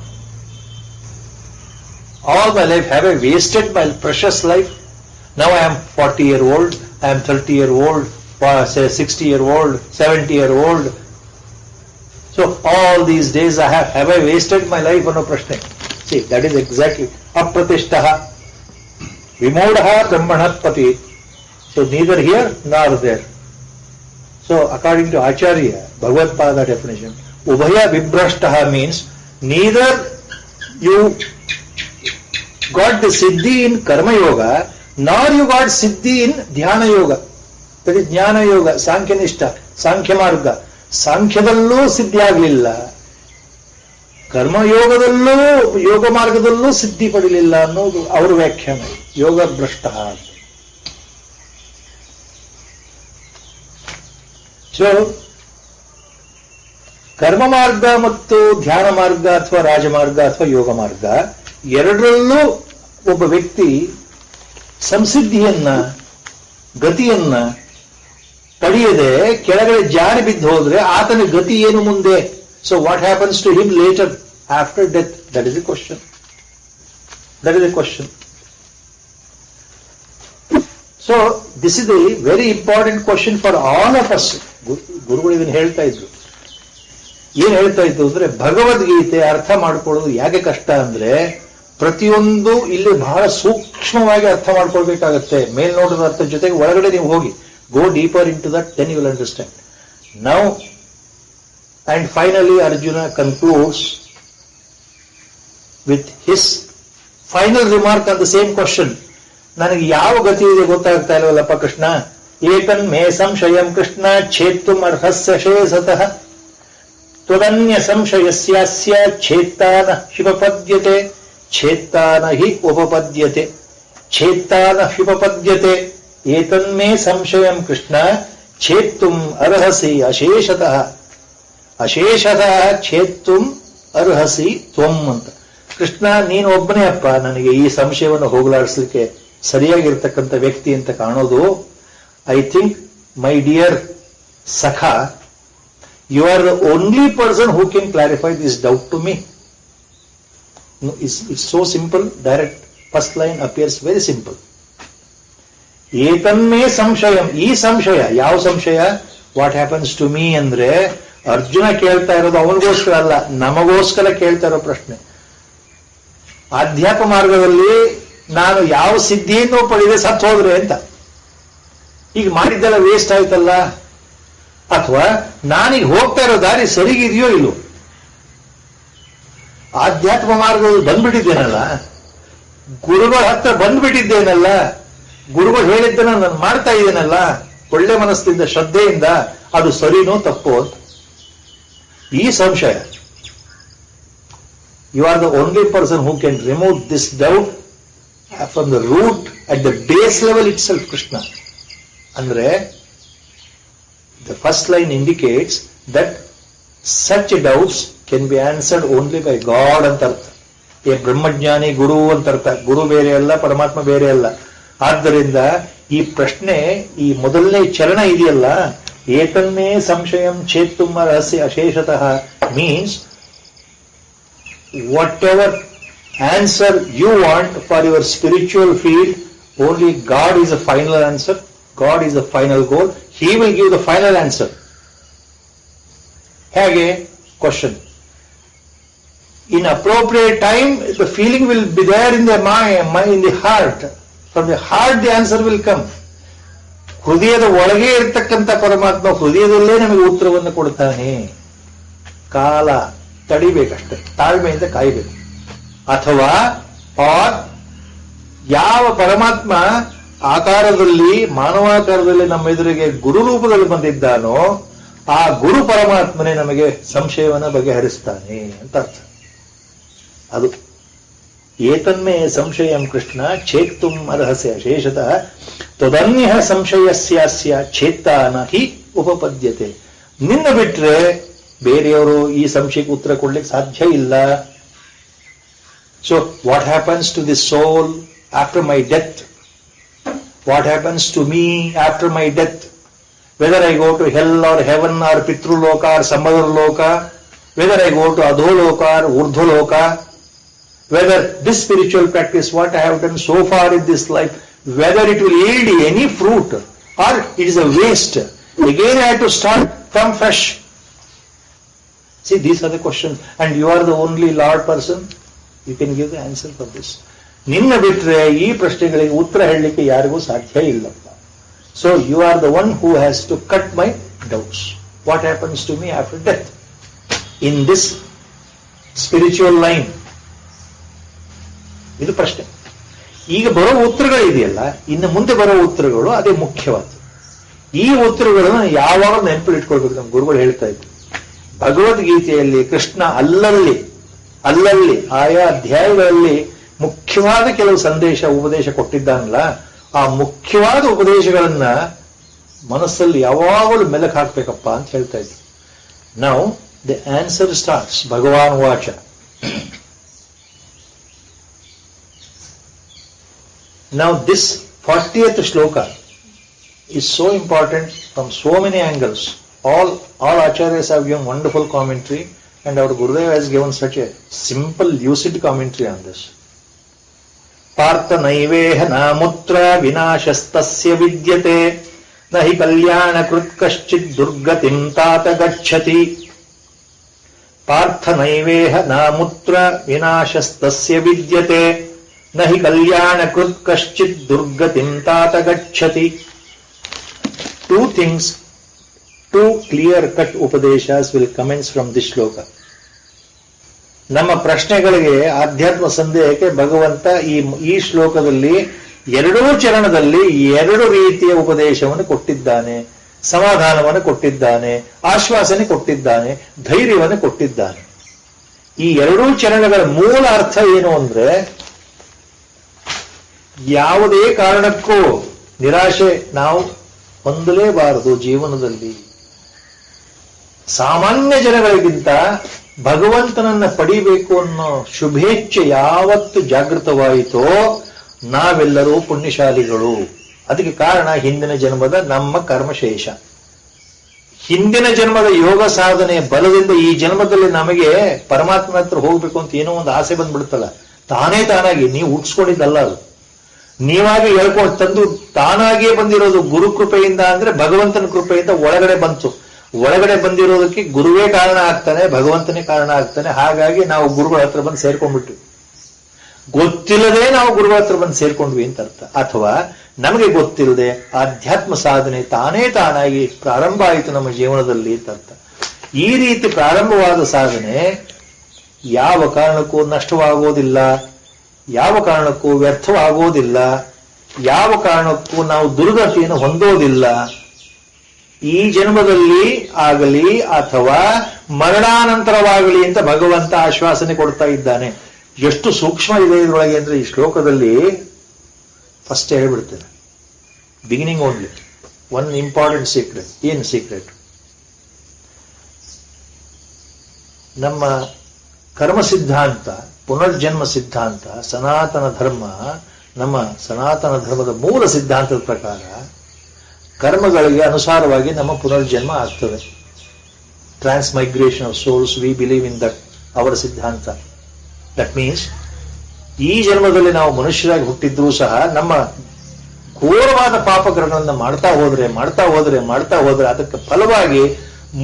All my life, have I wasted my precious life? Now I am 40-year-old, I am 30-year-old, say 60-year-old, 70-year-old. So all these days have I wasted my life? ಅನ್ನೋ ಪ್ರಶ್ನೆ. See, that is exactly ಅಪ್ರತಿಷ್ಠಃ ವಿಮೂಢಃ ಬ್ರಹ್ಮಣತ್ಪತಿ. So neither here nor there. So according to Acharya, Bhagavad-pada definition, ubhaya vibhrashtah means neither you got the siddhi in karma yoga nor you got siddhi in dhyana yoga. That is jnana yoga, ಸಾಂಖ್ಯನಿಷ್ಠ, ಸಾಂಖ್ಯ ಮಾರ್ಗ. ಸಾಂಖ್ಯದಲ್ಲೂ ಸಿದ್ಧಿ ಆಗಲಿಲ್ಲ, ಕರ್ಮಯೋಗದಲ್ಲೂ ಯೋಗ ಮಾರ್ಗದಲ್ಲೂ ಸಿದ್ಧಿ ಪಡಲಿಲ್ಲ ಅನ್ನೋದು ಅವರ ವ್ಯಾಖ್ಯಾನ. ಯೋಗ ಭ್ರಷ್ಟ ಅಂತ. So ಕರ್ಮ ಮಾರ್ಗ ಮತ್ತು ಧ್ಯಾನ ಮಾರ್ಗ ಅಥವಾ ರಾಜಮಾರ್ಗ ಅಥವಾ ಯೋಗ ಮಾರ್ಗ ಎರಡರಲ್ಲೂ ಒಬ್ಬ ವ್ಯಕ್ತಿ ಸಂಸಿದ್ಧಿಯನ್ನ, ಗತಿಯನ್ನ ಪಡೆಯದೆ ಕೆಳಗಡೆ ಜಾರಿ ಬಿದ್ದು ಹೋದ್ರೆ ಆತನ ಗತಿ ಏನು ಮುಂದೆ? So what happens to him later after death? That is a question. That is a question. So this is a very important question for all of us. ಗುರುಗಳು ಇದನ್ನು ಹೇಳ್ತಾ ಇದ್ರು. ಏನ್ ಹೇಳ್ತಾ ಇದ್ರು ಅಂದ್ರೆ, ಭಗವದ್ಗೀತೆ ಅರ್ಥ ಮಾಡ್ಕೊಳ್ಳೋದು ಯಾಕೆ ಕಷ್ಟ ಅಂದ್ರೆ, ಪ್ರತಿಯೊಂದು ಇಲ್ಲಿ ಬಹಳ ಸೂಕ್ಷ್ಮವಾಗಿ ಅರ್ಥ ಮಾಡ್ಕೊಳ್ಬೇಕಾಗತ್ತೆ. ಮೇಲ್ನೋಟದ ಅರ್ಥ ಜೊತೆಗೆ ಒಳಗಡೆ ನೀವು ಹೋಗಿ go deeper into that, then you will understand. Now, and finally Arjuna concludes with his final remark on the same question. ನನಗೆ ಯಾವ ಗತಿ ಇದೆ ಗೊತ್ತಾಗ್ತಾ ಇಲ್ವಲ್ಲಪ್ಪ ಕೃಷ್ಣ. ಏತನ್ ಮೇ ಸಂಶಯಂ ಕೃಷ್ಣ ಛೇತ್ತುಂ ಅರ್ಹಸ್ಯ ಶೇಷತಃ ತ್ವದನ್ಯ ಸಂಶಯಸ್ಯಾಸ್ಯ ಛೇತ್ತಾನ ಶಿವಪದ್ಯತೆ ಛೇತ್ತಾನ ಹಿ ಉಪಪದ್ಯತೆ ಛೇತ್ತಾನ ಶಿವಪದ್ಯತೆ ಏತನ್ಮೇ ಸಂಶಯಂ ಕೃಷ್ಣ ಛೇತ್ತುಂ ಅರ್ಹಸಿ ಅಶೇಷತಃ ಅಶೇಷತಃ ಛೇತ್ತುಂ ಅರ್ಹಸಿ ತ್ವಂ ಅಂತ. ಕೃಷ್ಣ, ನೀನು ಒಬ್ಬನೇ ಅಪ್ಪ ನನಗೆ ಈ ಸಂಶಯವನ್ನು ಹೋಗಲಾಡಿಸ್ಲಿಕ್ಕೆ ಸರಿಯಾಗಿರ್ತಕ್ಕಂಥ ವ್ಯಕ್ತಿ ಅಂತ ಕಾಣೋದು. ಐ ಥಿಂಕ್ ಮೈ ಡಿಯರ್ ಸಖ, you are the only person who can clarify this doubt to me. It's so simple, direct. First line appears very simple. ಏತನ್ಮೇ ಸಂಶಯಂ, ಈ ಸಂಶಯ ಯಾವ ಸಂಶಯ? ವಾಟ್ ಹ್ಯಾಪನ್ಸ್ ಟು ಮೀ ಅಂದ್ರೆ, ಅರ್ಜುನ ಕೇಳ್ತಾ ಇರೋದು ಅವನಿಗೋಸ್ಕರ ಅಲ್ಲ, ನಮಗೋಸ್ಕರ ಕೇಳ್ತಾ ಇರೋ ಪ್ರಶ್ನೆ. ಆಧ್ಯಾತ್ಮ ಮಾರ್ಗದಲ್ಲಿ ನಾನು ಯಾವ ಸಿದ್ಧಿಯನ್ನು ಪಡೆದೆ ಸತ್ತು ಹೋದ್ರೆ ಅಂತ. ಈಗ ಮಾಡಿದ್ದೆಲ್ಲ ವೇಸ್ಟ್ ಆಯ್ತಲ್ಲ, ಅಥವಾ ನಾನೀಗ ಹೋಗ್ತಾ ಇರೋ ದಾರಿ ಸರಿಗಿದೆಯೋ ಇಲ್ಲೋ? ಆಧ್ಯಾತ್ಮ ಮಾರ್ಗದಲ್ಲಿ ಬಂದ್ಬಿಟ್ಟಿದ್ದೇನಲ್ಲ, ಗುರುಗಳ ಹತ್ರ ಬಂದ್ಬಿಟ್ಟಿದ್ದೇನಲ್ಲ, ಗುರುಗಳು ಹೇಳಿದ್ದನ್ನ ನಾನು ಮಾಡ್ತಾ ಇದ್ದೇನಲ್ಲ ಒಳ್ಳೆ ಮನಸ್ಸಿಂದ, ಶ್ರದ್ಧೆಯಿಂದ, ಅದು ಸರಿನೋ ತಪ್ಪೋ ಅಂತ ಈ ಸಂಶಯ. You are the only person who can remove this doubt from the root at the base level itself. Krishna ಅಂದ್ರೆ the first line indicates that such doubts can be answered only by God ಅಂತ ಅರ್ಥ. ಏ ಬ್ರಹ್ಮಜ್ಞಾನಿ ಗುರು ಅಂತ ಅರ್ಥ. ಗುರು ಬೇರೆ ಅಲ್ಲ, ಪರಮಾತ್ಮ ಬೇರೆ ಅಲ್ಲ. ಆದ್ದರಿಂದ ಈ ಪ್ರಶ್ನೆ, ಈ ಮೊದಲನೇ ಚರಣ ಇದೆಯಲ್ಲ, ಏತನ್ನೇ ಸಂಶಯಂ ಚೇತ್ತುಂ ಅರ್ಹಸಿ ಅಶೇಷತಃ means whatever answer you want for your spiritual field, only God is a final answer. God is the final goal. He will give the final answer. Hage question. In appropriate time, the feeling will be there in the mind, in the heart. From the heart, the answer will come. ಹೃದಯದ ಒಳಗೆ ಇರತಕ್ಕಂಥ ಪರಮಾತ್ಮ ಹೃದಯದಲ್ಲೇ ನಮಗೆ ಉತ್ತರವನ್ನು ಕೊಡ್ತಾನೆ. ಕಾಲ ತಡಿಬೇಕಷ್ಟೆ, ತಾಳ್ಮೆಯಿಂದ ಕಾಯಬೇಕು. ಅಥವಾ ಯಾವ ಪರಮಾತ್ಮ ಆಕಾರದಲ್ಲಿ ಮಾನವಾಕಾರದಲ್ಲಿ ನಮ್ಮ ಎದುರಿಗೆ ಗುರು ರೂಪದಲ್ಲಿ ಬಂದಿದ್ದಾನೋ ಆ ಗುರು ಪರಮಾತ್ಮನೇ ನಮಗೆ ಸಂಶಯವನ್ನು ಬಗೆಹರಿಸ್ತಾನೆ ಅಂತ ಅರ್ಥ. ಅದು ಏತನ್ಮೇ ಸಂಶಯಂ ಕೃಷ್ಣ ಚೇತ್ತುಂ ಅರ್ಹಸಿ ಅಶೇಷತಃ ತದನ್ಯ ಸಂಶಯಸ್ಯಾಸ್ಯ ಚೇತ್ತಾನ ಹಿ ಉಪಪದ್ಯತೆ. ನಿನ್ನ ಬಿಟ್ರೆ ಬೇರೆಯವರು ಈ ಸಂಶಯಕ್ಕೆ ಉತ್ತರ ಕೊಡ್ಲಿಕ್ಕೆ ಸಾಧ್ಯ ಇಲ್ಲ. So what happens to the soul after my death? What happens to me after my death? Whether I go to hell or heaven or ಪಿತೃಲೋಕ ಆರ್ ಸಮ್ ಅದರ್ ಲೋಕ, ವೆದರ್ ಐ ಗೋ ಟು ಅಧೋಲೋಕ or ಊರ್ಧ್ವಲೋಕ, whether this spiritual practice, what I have done so far in this life, whether it will yield any fruit or it is a waste. Again I have to start from fresh. See, these are the questions, and you are the only Lord person. You can give the answer for this. ನಿನ್ನ ಬಿಟ್ರೆ ಈ ಪ್ರಶ್ನೆಗಳಿಗೆ ಉತ್ತರ ಹೇಳಲಿಕ್ಕೆ ಯಾರಿಗೂ ಸಾಧ್ಯ ಇಲ್ಲಪ್ಪ. So you are the one who has to cut my doubts. What happens to me after death in this spiritual line? ಇದು ಪ್ರಶ್ನೆ. ಈಗ ಬರೋ ಉತ್ತರಗಳಿದೆಯಲ್ಲ, ಇನ್ನು ಮುಂದೆ ಬರೋ ಉತ್ತರಗಳು ಅದೇ ಮುಖ್ಯವಾದ. ಈ ಉತ್ತರಗಳನ್ನು ಯಾವಾಗ ನೆನಪಲ್ಲಿ ಇಟ್ಕೊಳ್ಬೇಕು? ನಮ್ಮ ಗುರುಗಳು ಹೇಳ್ತಾ ಇದ್ರು, ಭಗವದ್ಗೀತೆಯಲ್ಲಿ ಕೃಷ್ಣ ಅಲ್ಲಲ್ಲಿ ಆಯಾ ಅಧ್ಯಾಯಗಳಲ್ಲಿ ಮುಖ್ಯವಾದ ಕೆಲವು ಉಪದೇಶ ಕೊಟ್ಟಿದ್ದಾನಲ್ಲ, ಆ ಮುಖ್ಯವಾದ ಉಪದೇಶಗಳನ್ನ ಮನಸ್ಸಲ್ಲಿ ಯಾವಾಗಲೂ ಮೆಲಕ್ ಹಾಕ್ಬೇಕಪ್ಪ ಅಂತ ಹೇಳ್ತಾ ಇದ್ರು. ನಾವು ದಿ ಆನ್ಸರ್ ಸ್ಟಾರ್ಟ್ಸ್ ಭಗವಾನ್ ವಾಚ. Now this 40th shloka is so important from so many angles. All acharyas have given wonderful commentary, and our Gurudev has given such a simple, lucid commentary on this. Partha naiveha namutra vinashastasya vidyate nahi kalyana krut kaschid durgatim tata gacchati. Partha naiveha namutra vinashastasya vidyate nahi kalyana krut kaschid durgatim tata gacchati. Two things, two clear-cut upadeshas will commence from this shloka. ನಮ್ಮ ಪ್ರಶ್ನೆಗಳಿಗೆ ಆಧ್ಯಾತ್ಮ ಸಂದೇಹಕ್ಕೆ ಭಗವಂತ ಈ ಶ್ಲೋಕದಲ್ಲಿ ಎರಡೂ ಚರಣದಲ್ಲಿ ಎರಡು ರೀತಿಯ ಉಪದೇಶವನ್ನು ಕೊಟ್ಟಿದ್ದಾನೆ. ಸಮಾಧಾನವನ್ನು ಕೊಟ್ಟಿದ್ದಾನೆ, ಆಶ್ವಾಸನೆ ಕೊಟ್ಟಿದ್ದಾನೆ, ಧೈರ್ಯವನ್ನು ಕೊಟ್ಟಿದ್ದಾನೆ. ಈ ಎರಡೂ ಚರಣಗಳ ಮೂಲ ಅರ್ಥ ಏನು ಅಂದ್ರೆ, ಯಾವುದೇ ಕಾರಣಕ್ಕೂ ನಿರಾಶೆ ನಾವು ಹೊಂದಲೇಬಾರದು ಜೀವನದಲ್ಲಿ. ಸಾಮಾನ್ಯ ಜನಗಳಿಗಿಂತ ಭಗವಂತನನ್ನ ಪಡಿಬೇಕು ಅನ್ನೋ ಶುಭೇಚ್ಛೆ ಯಾವತ್ತು ಜಾಗೃತವಾಯಿತೋ ನಾವೆಲ್ಲರೂ ಪುಣ್ಯಶಾಲಿಗಳು. ಅದಕ್ಕೆ ಕಾರಣ ಹಿಂದಿನ ಜನ್ಮದ ನಮ್ಮ ಕರ್ಮಶೇಷ. ಹಿಂದಿನ ಜನ್ಮದ ಯೋಗ ಸಾಧನೆ ಬಲದಿಂದ ಈ ಜನ್ಮದಲ್ಲಿ ನಮಗೆ ಪರಮಾತ್ಮನ ಹತ್ರ ಹೋಗ್ಬೇಕು ಅಂತ ಏನೋ ಒಂದು ಆಸೆ ಬಂದ್ಬಿಡುತ್ತಲ್ಲ, ತಾನಾಗಿ ನೀವು ಹುಟ್ಟಿಸ್ಕೊಂಡಿದ್ದಲ್ಲ, ಅದು ನೀವಾಗಿ ಹೇಳ್ಕೊಂಡು ತಂದು ತಾನಾಗಿಯೇ ಬಂದಿರೋದು. ಗುರು ಕೃಪೆಯಿಂದ ಅಂದ್ರೆ ಭಗವಂತನ ಕೃಪೆಯಿಂದ ಒಳಗಡೆ ಬಂತು. ಒಳಗಡೆ ಬಂದಿರೋದಕ್ಕೆ ಗುರುವೇ ಕಾರಣ ಆಗ್ತಾನೆ, ಭಗವಂತನೇ ಕಾರಣ ಆಗ್ತಾನೆ. ಹಾಗಾಗಿ ನಾವು ಗುರುಗಳ ಹತ್ರ ಬಂದು ಸೇರ್ಕೊಂಡ್ಬಿಟ್ವಿ. ಗೊತ್ತಿಲ್ಲದೆ ನಾವು ಗುರುಗಳ ಹತ್ರ ಬಂದು ಸೇರ್ಕೊಂಡ್ವಿ ಅಂತ ಅರ್ಥ. ಅಥವಾ ನಮಗೆ ಗೊತ್ತಿಲ್ಲದೆ ಆಧ್ಯಾತ್ಮ ಸಾಧನೆ ತಾನಾಗಿ ಪ್ರಾರಂಭ ಆಯಿತು ನಮ್ಮ ಜೀವನದಲ್ಲಿ ಅಂತ ಅರ್ಥ. ಈ ರೀತಿ ಪ್ರಾರಂಭವಾದ ಸಾಧನೆ ಯಾವ ಕಾರಣಕ್ಕೂ ನಷ್ಟವಾಗೋದಿಲ್ಲ, ಯಾವ ಕಾರಣಕ್ಕೂ ವ್ಯರ್ಥವಾಗೋದಿಲ್ಲ, ಯಾವ ಕಾರಣಕ್ಕೂ ನಾವು ದುರ್ಗತಿಯನ್ನು ಹೊಂದೋದಿಲ್ಲ. ಈ ಜನ್ಮದಲ್ಲಿ ಆಗಲಿ ಅಥವಾ ಮರಣಾನಂತರವಾಗಲಿ ಅಂತ ಭಗವಂತ ಆಶ್ವಾಸನೆ ಕೊಡ್ತಾ ಇದ್ದಾನೆ. ಎಷ್ಟು ಸೂಕ್ಷ್ಮ ಇದೆ ಇದರೊಳಗೆ ಅಂದ್ರೆ ಈ ಶ್ಲೋಕದಲ್ಲಿ ಫಸ್ಟ್ ಹೇಳ್ಬಿಡ್ತೇನೆ. Beginning only one important secret. ಏನು ಸೀಕ್ರೆಟ್? ನಮ್ಮ ಕರ್ಮ ಸಿದ್ಧಾಂತ, ಪುನರ್ಜನ್ಮ ಸಿದ್ಧಾಂತ, ಸನಾತನ ಧರ್ಮ, ನಮ್ಮ ಸನಾತನ ಧರ್ಮದ ಮೂಲ ಸಿದ್ಧಾಂತದ ಪ್ರಕಾರ ಕರ್ಮಗಳಿಗೆ ಅನುಸಾರವಾಗಿ ನಮ್ಮ ಪುನರ್ಜನ್ಮ ಆಗ್ತದೆ. Transmigration of souls, we believe in that, ಅವರ ಸಿದ್ಧಾಂತ. ದಟ್ ಮೀನ್ಸ್ ಈ ಜನ್ಮದಲ್ಲಿ ನಾವು ಮನುಷ್ಯರಾಗಿ ಹುಟ್ಟಿದ್ರೂ ಸಹ ನಮ್ಮ ಘೋರವಾದ ಪಾಪಕರ್ಮಗಳನ್ನು ಮಾಡ್ತಾ ಹೋದ್ರೆ ಅದಕ್ಕೆ ಫಲವಾಗಿ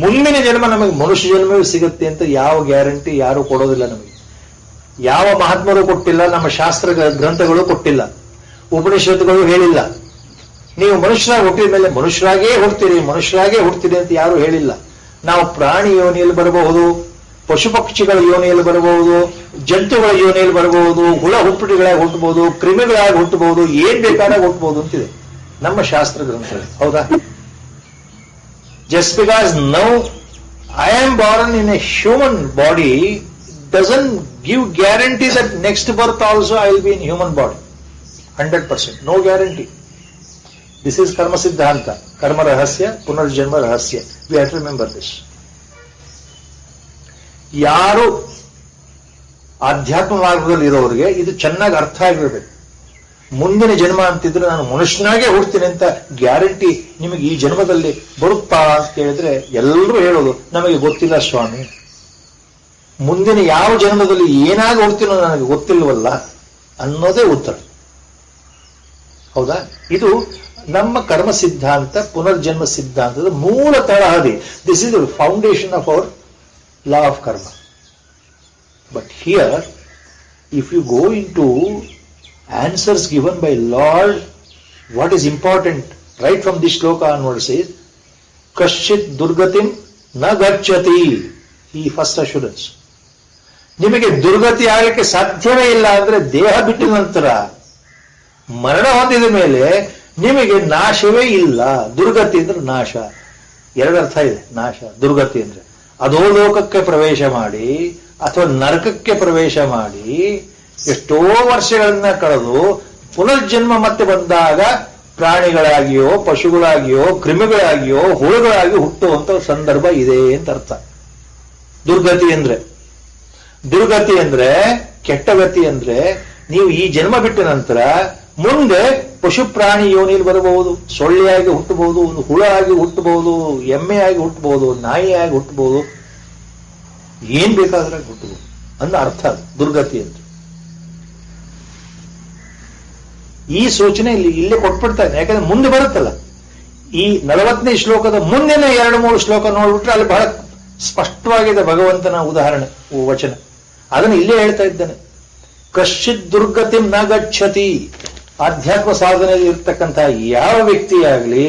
ಮುಂದಿನ ಜನ್ಮ ನಮಗೆ ಮನುಷ್ಯ ಜನ್ಮವೇ ಸಿಗುತ್ತೆ ಅಂತ ಯಾವ ಗ್ಯಾರಂಟಿ ಯಾರು ಕೊಡೋದಿಲ್ಲ ನಮಗೆ. ಯಾವ ಮಹಾತ್ಮರು ಕೊಟ್ಟಿಲ್ಲ, ನಮ್ಮ ಶಾಸ್ತ್ರ ಗ್ರಂಥಗಳು ಕೊಟ್ಟಿಲ್ಲ, ಉಪನಿಷತ್ತುಗಳು ಹೇಳಿಲ್ಲ. ನೀವು ಮನುಷ್ಯರಾಗಿ ಹುಟ್ಟಿದ ಮೇಲೆ ಮನುಷ್ಯರಾಗೇ ಹುಡ್ತೀರಿ ಅಂತ ಯಾರು ಹೇಳಿಲ್ಲ. ನಾವು ಪ್ರಾಣಿ ಯೋನಿಯಲ್ಲಿ ಬರಬಹುದು, ಪಶು ಪಕ್ಷಿಗಳ ಯೋನಿಯಲ್ಲಿ ಬರಬಹುದು, ಜಂತುಗಳ ಯೋನಿಯಲ್ಲಿ ಬರಬಹುದು, ಹುಳ ಹುಪ್ಪಟಿಗಳಾಗಿ ಹುಟ್ಟಬಹುದು, ಕ್ರಿಮಿಗಳಾಗಿ ಹುಟ್ಟಬಹುದು, ಏನ್ ಬೇಕಾದಾಗ ಹುಟ್ಟಬಹುದು ಅಂತಿದೆ ನಮ್ಮ ಶಾಸ್ತ್ರ ಗ್ರಂಥಗಳು. ಹೌದಾ? Just because now I am born in a human body doesn't give guarantee that next birth also I will be in human body. 100%, no guarantee. This is karma ಸಿದ್ಧಾಂತ, ಕರ್ಮ ರಹಸ್ಯ, ಪುನರ್ಜನ್ಮ ರಹಸ್ಯ. We have to remember this. ಯಾರು ಆಧ್ಯಾತ್ಮ ಮಾರ್ಗದಲ್ಲಿ ಇರೋರಿಗೆ ಇದು ಚೆನ್ನಾಗಿ ಅರ್ಥ ಆಗಿರಬೇಕು. ಮುಂದಿನ ಜನ್ಮ ಅಂತಿದ್ರೆ ನಾನು ಮನುಷ್ಯನಾಗೆ ಹುಡ್ತೀನಿ ಅಂತ ಗ್ಯಾರಂಟಿ ನಿಮಗೆ ಈ ಜನ್ಮದಲ್ಲಿ ಬರುತ್ತಾ ಅಂತ ಕೇಳಿದ್ರೆ ಎಲ್ಲರೂ ಹೇಳೋದು ನಮಗೆ ಗೊತ್ತಿಲ್ಲ ಸ್ವಾಮಿ, ಮುಂದಿನ ಯಾವ ಜನ್ಮದಲ್ಲಿ ಏನಾಗಿ ಹುಡ್ತೀನೋ ನನಗೆ ಗೊತ್ತಿಲ್ವಲ್ಲ ಅನ್ನೋದೇ ಉತ್ತರ. ಹೌದಾ? ಇದು ನಮ್ಮ ಕರ್ಮ ಸಿದ್ಧಾಂತ, ಪುನರ್ಜನ್ಮ ಸಿದ್ಧಾಂತದ ಮೂಲ ತಳಹದಿ. This is the foundation of our law of karma. But here, if you go into answers given by Lord, what is important right from this shloka onwards is Kashchit Durgatim na gacchati. ಈ first assurance. ನಿಮಗೆ ದುರ್ಗತಿ ಆಗಲಿಕ್ಕೆ ಸಾಧ್ಯವೇ ಇಲ್ಲ ಅಂದ್ರೆ ದೇಹ ಬಿಟ್ಟ ನಂತರ ಮರಣ ಹೊಂದಿದ ಮೇಲೆ ನಿಮಗೆ ನಾಶವೇ ಇಲ್ಲ. ದುರ್ಗತಿ ಅಂದ್ರೆ ನಾಶ. ಎರಡರ್ಥ ಇದೆ ನಾಶ, ದುರ್ಗತಿ ಅಂದ್ರೆ ಅಧೋಲೋಕಕ್ಕೆ ಪ್ರವೇಶ ಮಾಡಿ ಅಥವಾ ನರಕಕ್ಕೆ ಪ್ರವೇಶ ಮಾಡಿ ಎಷ್ಟೋ ವರ್ಷಗಳನ್ನ ಕಳೆದು ಪುನರ್ಜನ್ಮ ಮತ್ತೆ ಬಂದಾಗ ಪ್ರಾಣಿಗಳಾಗಿಯೋ, ಪಶುಗಳಾಗಿಯೋ, ಕ್ರಿಮಿಗಳಾಗಿಯೋ, ಹುಳುಗಳಾಗಿ ಹುಟ್ಟುವಂತ ಸಂದರ್ಭ ಇದೆ ಅಂತ ಅರ್ಥ. ದುರ್ಗತಿ ಅಂದ್ರೆ ಕೆಟ್ಟಗತಿ ಅಂದ್ರೆ ನೀವು ಈ ಜನ್ಮ ಬಿಟ್ಟ ನಂತರ ಮುಂದೆ ಪಶು ಪ್ರಾಣಿ ಯೋನಿಯಲ್ಲಿ ಬರಬಹುದು, ಸೊಳ್ಳೆಯಾಗಿ ಹುಟ್ಟಬಹುದು, ಒಂದು ಹುಳ ಆಗಿ ಹುಟ್ಟಬಹುದು, ಎಮ್ಮೆಯಾಗಿ ಹುಟ್ಟಬಹುದು, ನಾಯಿಯಾಗಿ ಹುಟ್ಟಬಹುದು, ಏನ್ ಬೇಕಾದ್ರೆ ಹುಟ್ಟಬಹುದು ಅಂದ ಅರ್ಥ ದುರ್ಗತಿ ಅಂತ. ಈ ಸೂಚನೆ ಇಲ್ಲೇ ಕೊಟ್ಬಿಡ್ತಾರೆ. ಯಾಕಂದ್ರೆ ಮುಂದೆ ಬರುತ್ತಲ್ಲ, ಈ 40ನೇ ಶ್ಲೋಕದ ಮುಂದಿನ 2-3 ಶ್ಲೋಕ ನೋಡ್ಬಿಟ್ರೆ ಅಲ್ಲಿ ಬಹಳ ಸ್ಪಷ್ಟವಾಗಿದೆ ಭಗವಂತನ ಉದಾಹರಣೆ, ವಚನ. ಅದನ್ನು ಇಲ್ಲೇ ಹೇಳ್ತಾ ಇದ್ದಾನೆ. ಕಶ್ಚಿತ್ ದುರ್ಗತಿ ನ ಗಚ್ಚತಿ. ಆಧ್ಯಾತ್ಮ ಸಾಧನೆಯಲ್ಲಿ ಇರ್ತಕ್ಕಂಥ ಯಾವ ವ್ಯಕ್ತಿಯಾಗಲಿ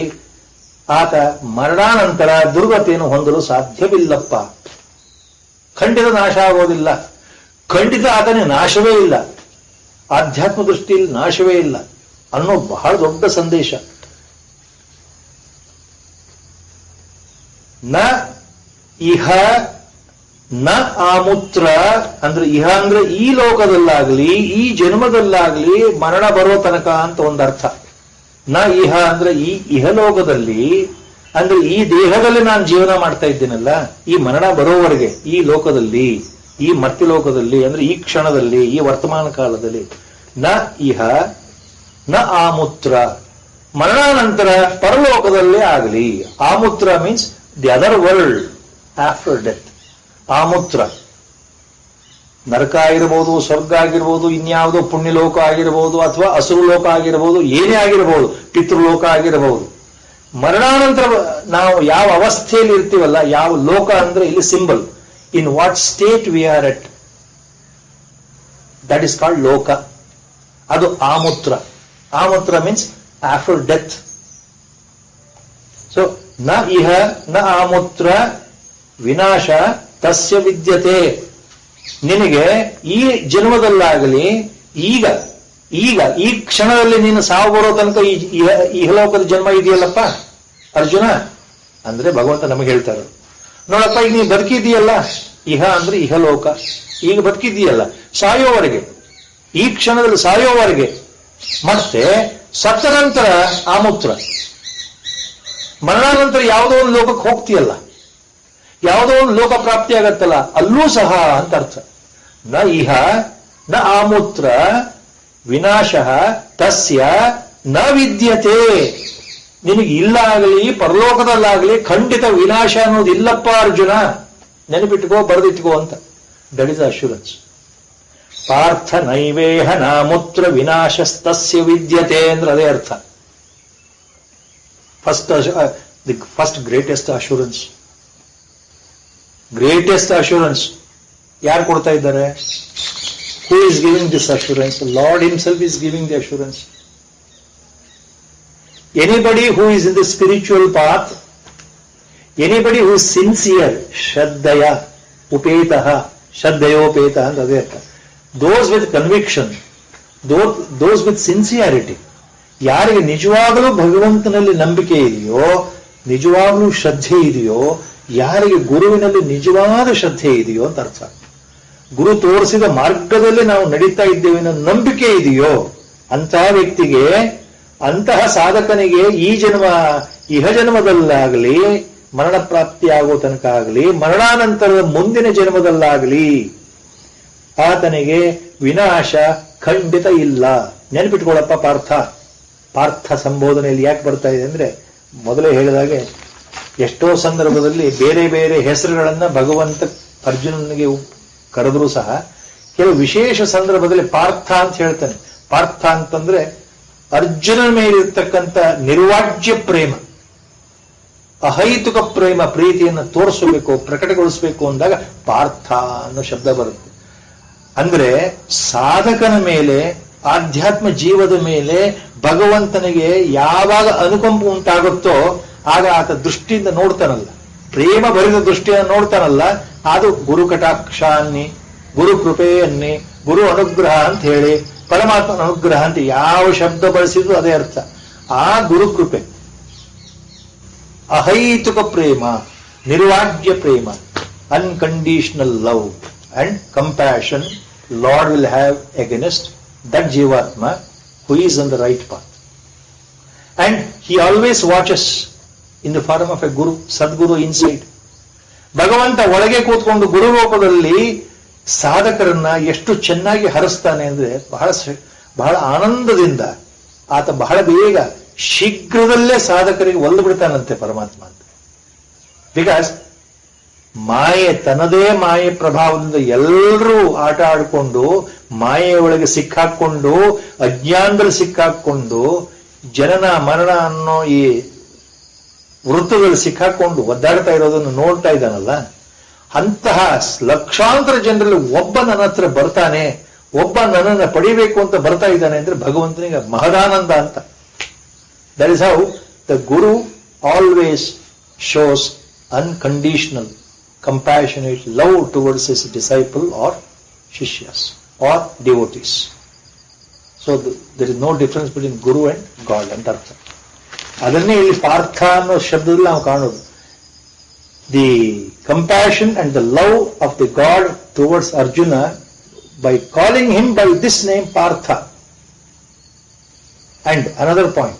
ಆತ ಮರಣಾನಂತರ ದುರ್ಗತಿಯನ್ನು ಹೊಂದಲು ಸಾಧ್ಯವಿಲ್ಲಪ್ಪ. ಖಂಡಿತ ನಾಶ ಆಗೋದಿಲ್ಲ. ಖಂಡಿತ ಆತನೇ ನಾಶವೇ ಇಲ್ಲ. ಆಧ್ಯಾತ್ಮ ದೃಷ್ಟಿಯಲ್ಲಿ ನಾಶವೇ ಇಲ್ಲ ಅನ್ನೋ ಬಹಳ ದೊಡ್ಡ ಸಂದೇಶ. ನ ಇಹ ನ ಆಮೂತ್ರ ಅಂದ್ರೆ ಇಹ ಅಂದ್ರೆ ಈ ಲೋಕದಲ್ಲಾಗ್ಲಿ ಈ ಜನ್ಮದಲ್ಲಾಗ್ಲಿ ಮರಣ ಬರೋ ತನಕ ಅಂತ ಒಂದರ್ಥ. ನ ಇಹ ಅಂದ್ರೆ ಈ ಇಹಲೋಕದಲ್ಲಿ ಅಂದ್ರೆ ಈ ದೇಹದಲ್ಲಿ ನಾನು ಜೀವನ ಮಾಡ್ತಾ ಇದ್ದೀನಲ್ಲ, ಈ ಮರಣ ಬರೋವರೆಗೆ ಈ ಲೋಕದಲ್ಲಿ, ಈ ಮರ್ತ್ಯಲೋಕದಲ್ಲಿ ಅಂದ್ರೆ ಈ ಕ್ಷಣದಲ್ಲಿ, ಈ ವರ್ತಮಾನ ಕಾಲದಲ್ಲಿ. ನ ಇಹ ನ ಆಮೂತ್ರ. ಮರಣಾನಂತರ ಪರಲೋಕದಲ್ಲೇ ಆಗಲಿ. ಆಮೂತ್ರ means the other world after death. ಆಮೂತ್ರ ನರಕ ಆಗಿರಬಹುದು, ಸ್ವರ್ಗ ಆಗಿರ್ಬೋದು, ಇನ್ಯಾವುದೋ ಪುಣ್ಯಲೋಕ ಆಗಿರಬಹುದು, ಅಥವಾ ಅಸುರಲೋಕ ಆಗಿರಬಹುದು, ಏನೇ ಆಗಿರಬಹುದು, ಪಿತೃಲೋಕ ಆಗಿರಬಹುದು. ಮರಣಾನಂತರ ನಾವು ಯಾವ ಅವಸ್ಥೆಯಲ್ಲಿ ಇರ್ತೀವಲ್ಲ, ಯಾವ ಲೋಕ ಅಂದ್ರೆ ಇಲ್ಲಿ symbol, in what state we are at, that is called ಲೋಕ. ಅದು ಆಮೂತ್ರ. ಆಮೂತ್ರ ಮೀನ್ಸ್ ಆಫ್ಟರ್ ಡೆತ್. ಸೊ ನ ಇಹ ನ ಆಮೂತ್ರ ವಿನಾಶ ತಸ್ಯ ವಿದ್ಯತೆ. ನಿನಗೆ ಈ ಜನ್ಮದಲ್ಲಾಗಲಿ ಈಗ ಈ ಕ್ಷಣದಲ್ಲಿ ನೀನು ಸಾವು ಬರೋ ತನಕ ಈ ಇಹಲೋಕದ ಜನ್ಮ ಇದೆಯಲ್ಲಪ್ಪ ಅರ್ಜುನ ಅಂದ್ರೆ ಭಗವಂತ ನಮಗೆ ಹೇಳ್ತಾರೆ, ನೋಡಪ್ಪ ಈಗ ನೀನು ಬದುಕಿದೀಯಲ್ಲ, ಇಹ ಅಂದ್ರೆ ಇಹಲೋಕ, ಈಗ ಬದುಕಿದೀಯಲ್ಲ ಸಾಯೋವರೆಗೆ, ಈ ಕ್ಷಣದಲ್ಲಿ ಸಾಯೋವರೆಗೆ, ಮತ್ತೆ ಸತ್ತ ನಂತರ ಆಮೂತ್ರ, ಮರಣಾನಂತರ ಯಾವುದೋ ಒಂದು ಲೋಕಕ್ಕೆ ಹೋಗ್ತೀಯಲ್ಲ, ಯಾವುದೋ ಒಂದು ಲೋಕ ಪ್ರಾಪ್ತಿ ಆಗತ್ತಲ್ಲ, ಅಲ್ಲೂ ಸಹ ಅಂತ ಅರ್ಥ. ನ ಇಹ ನ ಆಮೂತ್ರ ವಿನಾಶ ತಸ್ಯ ನ ವಿದ್ಯತೆ. ನಿನಗೆ ಇಲ್ಲ ಆಗಲಿ ಪರಲೋಕದಲ್ಲಾಗಲಿ ಖಂಡಿತ ವಿನಾಶ ಅನ್ನೋದು ಇಲ್ಲಪ್ಪ ಅರ್ಜುನ, ನೆನಪಿಟ್ಕೋ, ಬರೆದಿಟ್ಕೋ ಅಂತ. That is assurance. ಪಾರ್ಥ ನೈವೇಹ ನಾಮುತ್ರ ವಿನಾಶಸ್ತಸ್ಯ ವಿದ್ಯತೆ ಅಂದ್ರೆ ಅದೇ ಅರ್ಥ. First greatest assurance. Greatest assurance ಯಾರು ಕೊಡ್ತಾ ಇದ್ದಾರೆ? Who is giving this assurance? Lord himself is giving the assurance. Anybody who is in the spiritual path, anybody who is sincere, Shraddhaya Upetaha, Shraddhayopetaha ಅಂತ ಅದೇ ಅರ್ಥ. Those with conviction, those with sincerity, ಯಾರಿಗೆ ನಿಜವಾಗಲೂ ಭಗವಂತನಲ್ಲಿ ನಂಬಿಕೆ ಇದೆಯೋ, ನಿಜವಾಗಲೂ ಶ್ರದ್ಧೆ ಇದೆಯೋ, ಯಾರಿಗೆ ಗುರುವಿನಲ್ಲಿ ನಿಜವಾದ ಶ್ರದ್ಧೆ ಇದೆಯೋ ಅಂತ ಅರ್ಥ. ಗುರು ತೋರಿಸಿದ ಮಾರ್ಗದಲ್ಲಿ ನಾವು ನಡೀತಾ ಇದ್ದೇವೆ ಅನ್ನೋ ನಂಬಿಕೆ ಇದೆಯೋ ಅಂತಹ ವ್ಯಕ್ತಿಗೆ, ಅಂತಹ ಸಾಧಕನಿಗೆ ಈ ಜನ್ಮ ಇಹ ಜನ್ಮದಲ್ಲಾಗಲಿ ಮರಣ ಪ್ರಾಪ್ತಿಯಾಗೋ ತನಕ ಆಗಲಿ ಮರಣಾನಂತರದ ಮುಂದಿನ ಜನ್ಮದಲ್ಲಾಗಲಿ ಆತನಿಗೆ ವಿನಾಶ ಖಂಡಿತ ಇಲ್ಲ. ನೆನಪಿಟ್ಕೊಳ್ಳಪ್ಪ ಪಾರ್ಥ. ಪಾರ್ಥ ಸಂಬೋಧನೆಯಲ್ಲಿ ಯಾಕೆ ಬರ್ತಾ ಇದೆ ಅಂದ್ರೆ, ಮೊದಲೇ ಹೇಳಿದಾಗೆ ಎಷ್ಟೋ ಸಂದರ್ಭದಲ್ಲಿ ಬೇರೆ ಬೇರೆ ಹೆಸರುಗಳನ್ನ ಭಗವಂತ ಅರ್ಜುನನಿಗೆ ಕರೆದರೂ ಸಹ ಕೆಲವು ವಿಶೇಷ ಸಂದರ್ಭದಲ್ಲಿ ಪಾರ್ಥ ಅಂತ ಹೇಳ್ತಾನೆ. ಪಾರ್ಥ ಅಂತಂದ್ರೆ ಅರ್ಜುನನ ಮೇಲಿರ್ತಕ್ಕಂಥ ನಿರ್ವಾಜ್ಯ ಪ್ರೇಮ, ಅಹೈತುಕ ಪ್ರೇಮ, ಪ್ರೀತಿಯನ್ನು ತೋರಿಸಬೇಕು, ಪ್ರಕಟಗೊಳಿಸಬೇಕು ಅಂದಾಗ ಪಾರ್ಥ ಅನ್ನೋ ಶಬ್ದ ಬರುತ್ತೆ. ಅಂದ್ರೆ ಸಾಧಕನ ಮೇಲೆ, ಆಧ್ಯಾತ್ಮ ಜೀವದ ಮೇಲೆ ಭಗವಂತನಿಗೆ ಯಾವಾಗ ಅನುಕಂಪ ಉಂಟಾಗುತ್ತೋ ಆಗ ಆತ ದೃಷ್ಟಿಯಿಂದ ನೋಡ್ತಾನಲ್ಲ, ಪ್ರೇಮ ಭರಿತ ದೃಷ್ಟಿಯನ್ನು ನೋಡ್ತಾನಲ್ಲ, ಅದು ಗುರು ಕಟಾಕ್ಷ ಅನ್ನಿ, ಗುರು ಕೃಪೆ ಅನ್ನಿ, ಗುರು ಅನುಗ್ರಹ ಅಂತ ಹೇಳಿ, ಪರಮಾತ್ಮನ ಅನುಗ್ರಹ ಅಂತ ಯಾವ ಶಬ್ದ ಬಳಸಿದ್ರು ಅದೇ ಅರ್ಥ. ಆ ಗುರು ಕೃಪೆ, ಅಹೈತುಕ ಪ್ರೇಮ, ನಿರ್ವಾಜ್ಯ ಪ್ರೇಮ, unconditional love and compassion Lord will have against that ಜೀವಾತ್ಮ who is on the right path. And he always watches in the form of a guru, Sadguru inside. ಭಗವಂತ ಒಳಗೆ ಕೂತ್ಕೊಂಡು ಗುರುರೂಪದಲ್ಲಿ ಸಾಧಕರನ್ನ ಎಷ್ಟು ಚೆನ್ನಾಗಿ ಹರಿಸ್ತಾನೆ ಅಂದ್ರೆ ಬಹಳ ಆನಂದದಿಂದ ಆತ ಬಹಳ ಬೇಗ ಶೀಘ್ರದಲ್ಲೇ ಸಾಧಕರಿಗೆ ಒಲ್ದು ಬಿಡ್ತಾನಂತೆ ಪರಮಾತ್ಮ ಅಂತ. ಬಿಕಾಸ್ ಮಾಯೆ, ತನ್ನದೇ ಮಾಯೆ ಪ್ರಭಾವದಿಂದ ಎಲ್ಲರೂ ಆಟ ಆಡಿಕೊಂಡು ಮಾಯೆಯ ಒಳಗೆ ಸಿಕ್ಕಾಕೊಂಡು ಅಜ್ಞಾನದಲ್ಲಿ ಸಿಕ್ಕಾಕೊಂಡು ಜನನ ಮರಣ ಅನ್ನೋ ಈ ವೃತ್ತದಲ್ಲಿ ಸಿಕ್ಕಾಕೊಂಡು ಒದ್ದಾಡ್ತಾ ಇರೋದನ್ನು ನೋಡ್ತಾ ಇದ್ದಾನಲ್ಲ, ಅಂತಹ ಲಕ್ಷಾಂತರ ಜನರಲ್ಲಿ ಒಬ್ಬ ನನ್ನ ಹತ್ರ ಬರ್ತಾನೆ, ಒಬ್ಬ ನನ್ನನ್ನು ಪಡಿಬೇಕು ಅಂತ ಬರ್ತಾ ಇದ್ದಾನೆ ಅಂದ್ರೆ ಭಗವಂತನಿಗೆ ಮಹದಾನಂದ ಅಂತ. That is how the Guru always shows unconditional compassionate love towards his disciple or shishyas or devotees. So there is no difference between Guru and God ಅಂತ ಅರ್ಥ. ಅದನ್ನೇ ಇಲ್ಲಿ ಪಾರ್ಥ ಅನ್ನೋ ಶಬ್ದದಲ್ಲಿ ನಾವು ಕಾಣೋದು. The compassion and the love of the god towards Arjuna by calling him by this name Partha. And another point,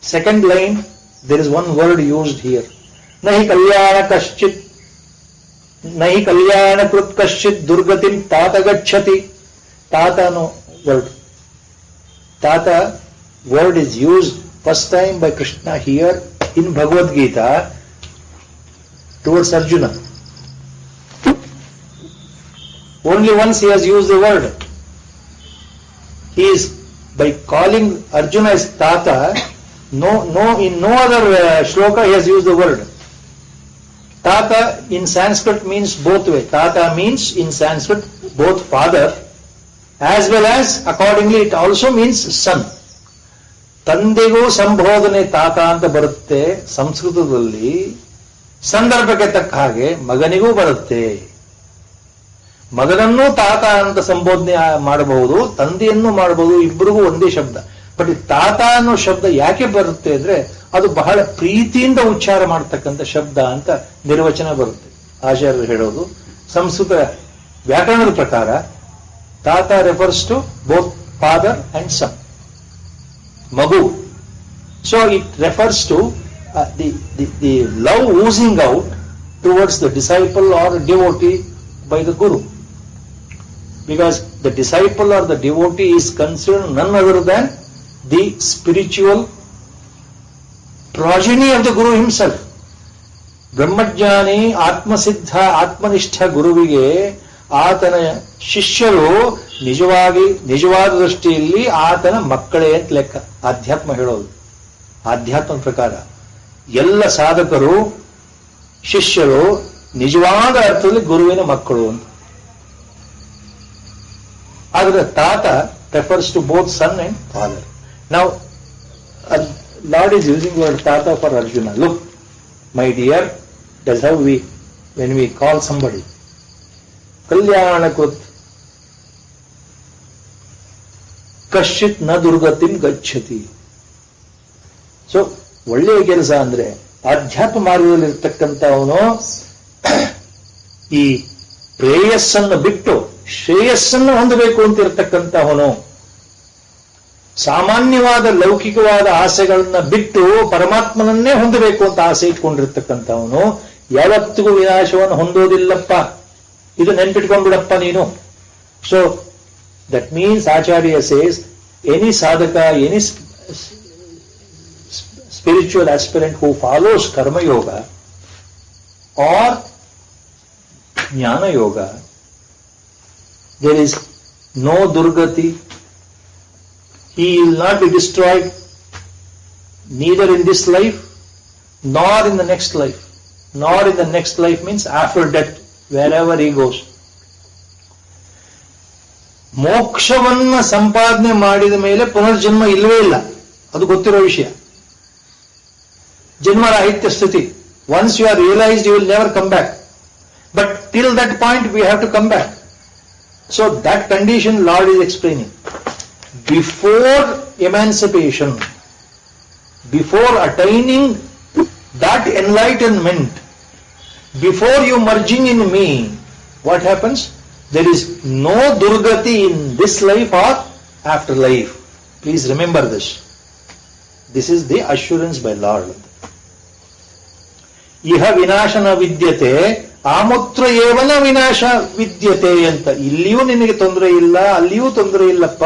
second line, there is one word used here. Nahi kalyana kaschit nahi kalyana krut kaschit durgatim tata gacchati. Tata no word. Tata word is used first time by Krishna here in Bhagavad Gita towards Arjuna. Only once he has used the word. He is, by calling Arjuna as Tata, in no other shloka he has used the word. Tata in Sanskrit means both way. Tata means in Sanskrit both father, as well as accordingly it also means son. ತಂದೆಗೂ ಸಂಬೋಧನೆ ತಾತ ಅಂತ ಬರುತ್ತೆ ಸಂಸ್ಕೃತದಲ್ಲಿ, ಸಂದರ್ಭಕ್ಕೆ ತಕ್ಕ ಹಾಗೆ ಮಗನಿಗೂ ಬರುತ್ತೆ. ಮಗನನ್ನೂ ತಾತ ಅಂತ ಸಂಬೋಧನೆ ಮಾಡಬಹುದು, ತಂದೆಯನ್ನು ಮಾಡಬಹುದು, ಇಬ್ಬರಿಗೂ ಒಂದೇ ಶಬ್ದ. ಬಟ್ ಈ ತಾತ ಅನ್ನೋ ಶಬ್ದ ಯಾಕೆ ಬರುತ್ತೆ ಅಂದ್ರೆ ಅದು ಬಹಳ ಪ್ರೀತಿಯಿಂದ ಉಚ್ಚಾರ ಮಾಡ್ತಕ್ಕಂಥ ಶಬ್ದ ಅಂತ ನಿರ್ವಚನ ಬರುತ್ತೆ. ಆಚಾರ್ಯರು ಹೇಳೋದು ಸಂಸ್ಕೃತ ವ್ಯಾಕರಣದ ಪ್ರಕಾರ ತಾತ refers to both father and son, ಮಗು. So it refers to the love oozing out towards the disciple or devotee by the Guru. Because the disciple or the devotee is considered none other than the spiritual progeny of the Guru himself. ಬ್ರಹ್ಮಜ್ಞಾನಿ ಆತ್ಮಸಿದ್ಧ ಆತ್ಮನಿಷ್ಠ ಗುರುವಿಗೆ ಆತನ ಶಿಷ್ಯರು ನಿಜವಾದ ದೃಷ್ಟಿಯಲ್ಲಿ ಆತನ ಮಕ್ಕಳೇ ಅಂತ ಲೆಕ್ಕ. ಆಧ್ಯಾತ್ಮ ಹೇಳೋದು, ಆಧ್ಯಾತ್ಮ ಪ್ರಕಾರ ಎಲ್ಲ ಸಾಧಕರು ಶಿಷ್ಯರು ನಿಜವಾದ ಅರ್ಥದಲ್ಲಿ ಗುರುವಿನ ಮಕ್ಕಳು ಅಂತ. ಆದರೆ ತಾತ refers to both son and father. Now, Lord is using word Tata for Arjuna. Look, my dear, that's how when we call somebody, Kalyanakut Kashit na durgatim gacchati. So, ಒಳ್ಳೆಯ ಕೆಲಸ ಅಂದ್ರೆ ಆಧ್ಯಾತ್ಮ ಮಾರ್ಗದಲ್ಲಿ ಇರ್ತಕ್ಕಂಥವನು ಈ ಪ್ರೇಯಸ್ಸನ್ನು ಬಿಟ್ಟು ಶ್ರೇಯಸ್ಸನ್ನು ಹೊಂದಬೇಕು ಅಂತಿರತಕ್ಕಂಥವನು, ಸಾಮಾನ್ಯವಾದ ಲೌಕಿಕವಾದ ಆಸೆಗಳನ್ನ ಬಿಟ್ಟು ಪರಮಾತ್ಮನನ್ನೇ ಹೊಂದಬೇಕು ಅಂತ ಆಸೆ ಇಟ್ಕೊಂಡಿರ್ತಕ್ಕಂಥವನು ಯಾವತ್ತಿಗೂ ವಿನಾಶವನ್ನು ಹೊಂದೋದಿಲ್ಲಪ್ಪ. ಇದು ನೆನ್ಪಿಟ್ಕೊಂಡ್ಬಿಡಪ್ಪ ನೀನು. So that means Acharya says any ಸಾಧಕ, any spiritual aspirant who follows karma yoga or jnana yoga, there is no durgati. He will not be destroyed neither in this life nor in the next life. Nor in the next life means after death, wherever he goes. ಮೋಕ್ಷವನ್ನ ಸಂಪಾದನೆ ಮಾಡಿದ ಮೇಲೆ ಪುನರ್ಜನ್ಮ ಇಲ್ಲವೇ ಇಲ್ಲ, ಅದು ಗೊತ್ತಿರೋ ವಿಷಯ. ಜನ್ಮರಾಹಿತ್ಯ ಸ್ಥಿತಿ. Once you are realized, you will never come back. But till that point, we have to come back. So that condition Lord is explaining. Before emancipation, before attaining that enlightenment, before you merging in me, what happens? There is no durgati in this life or after life. Please remember this. This is the assurance by Lord. ಇಹ ವಿನಾಶನ ವಿದ್ಯತೆ ಆಮೂತ್ರ ಏವನ ವಿನಾಶ ವಿದ್ಯತೆ ಅಂತ. ಇಲ್ಲಿಯೂ ನಿನಗೆ ತೊಂದರೆ ಇಲ್ಲ, ಅಲ್ಲಿಯೂ ತೊಂದರೆ ಇಲ್ಲಪ್ಪ.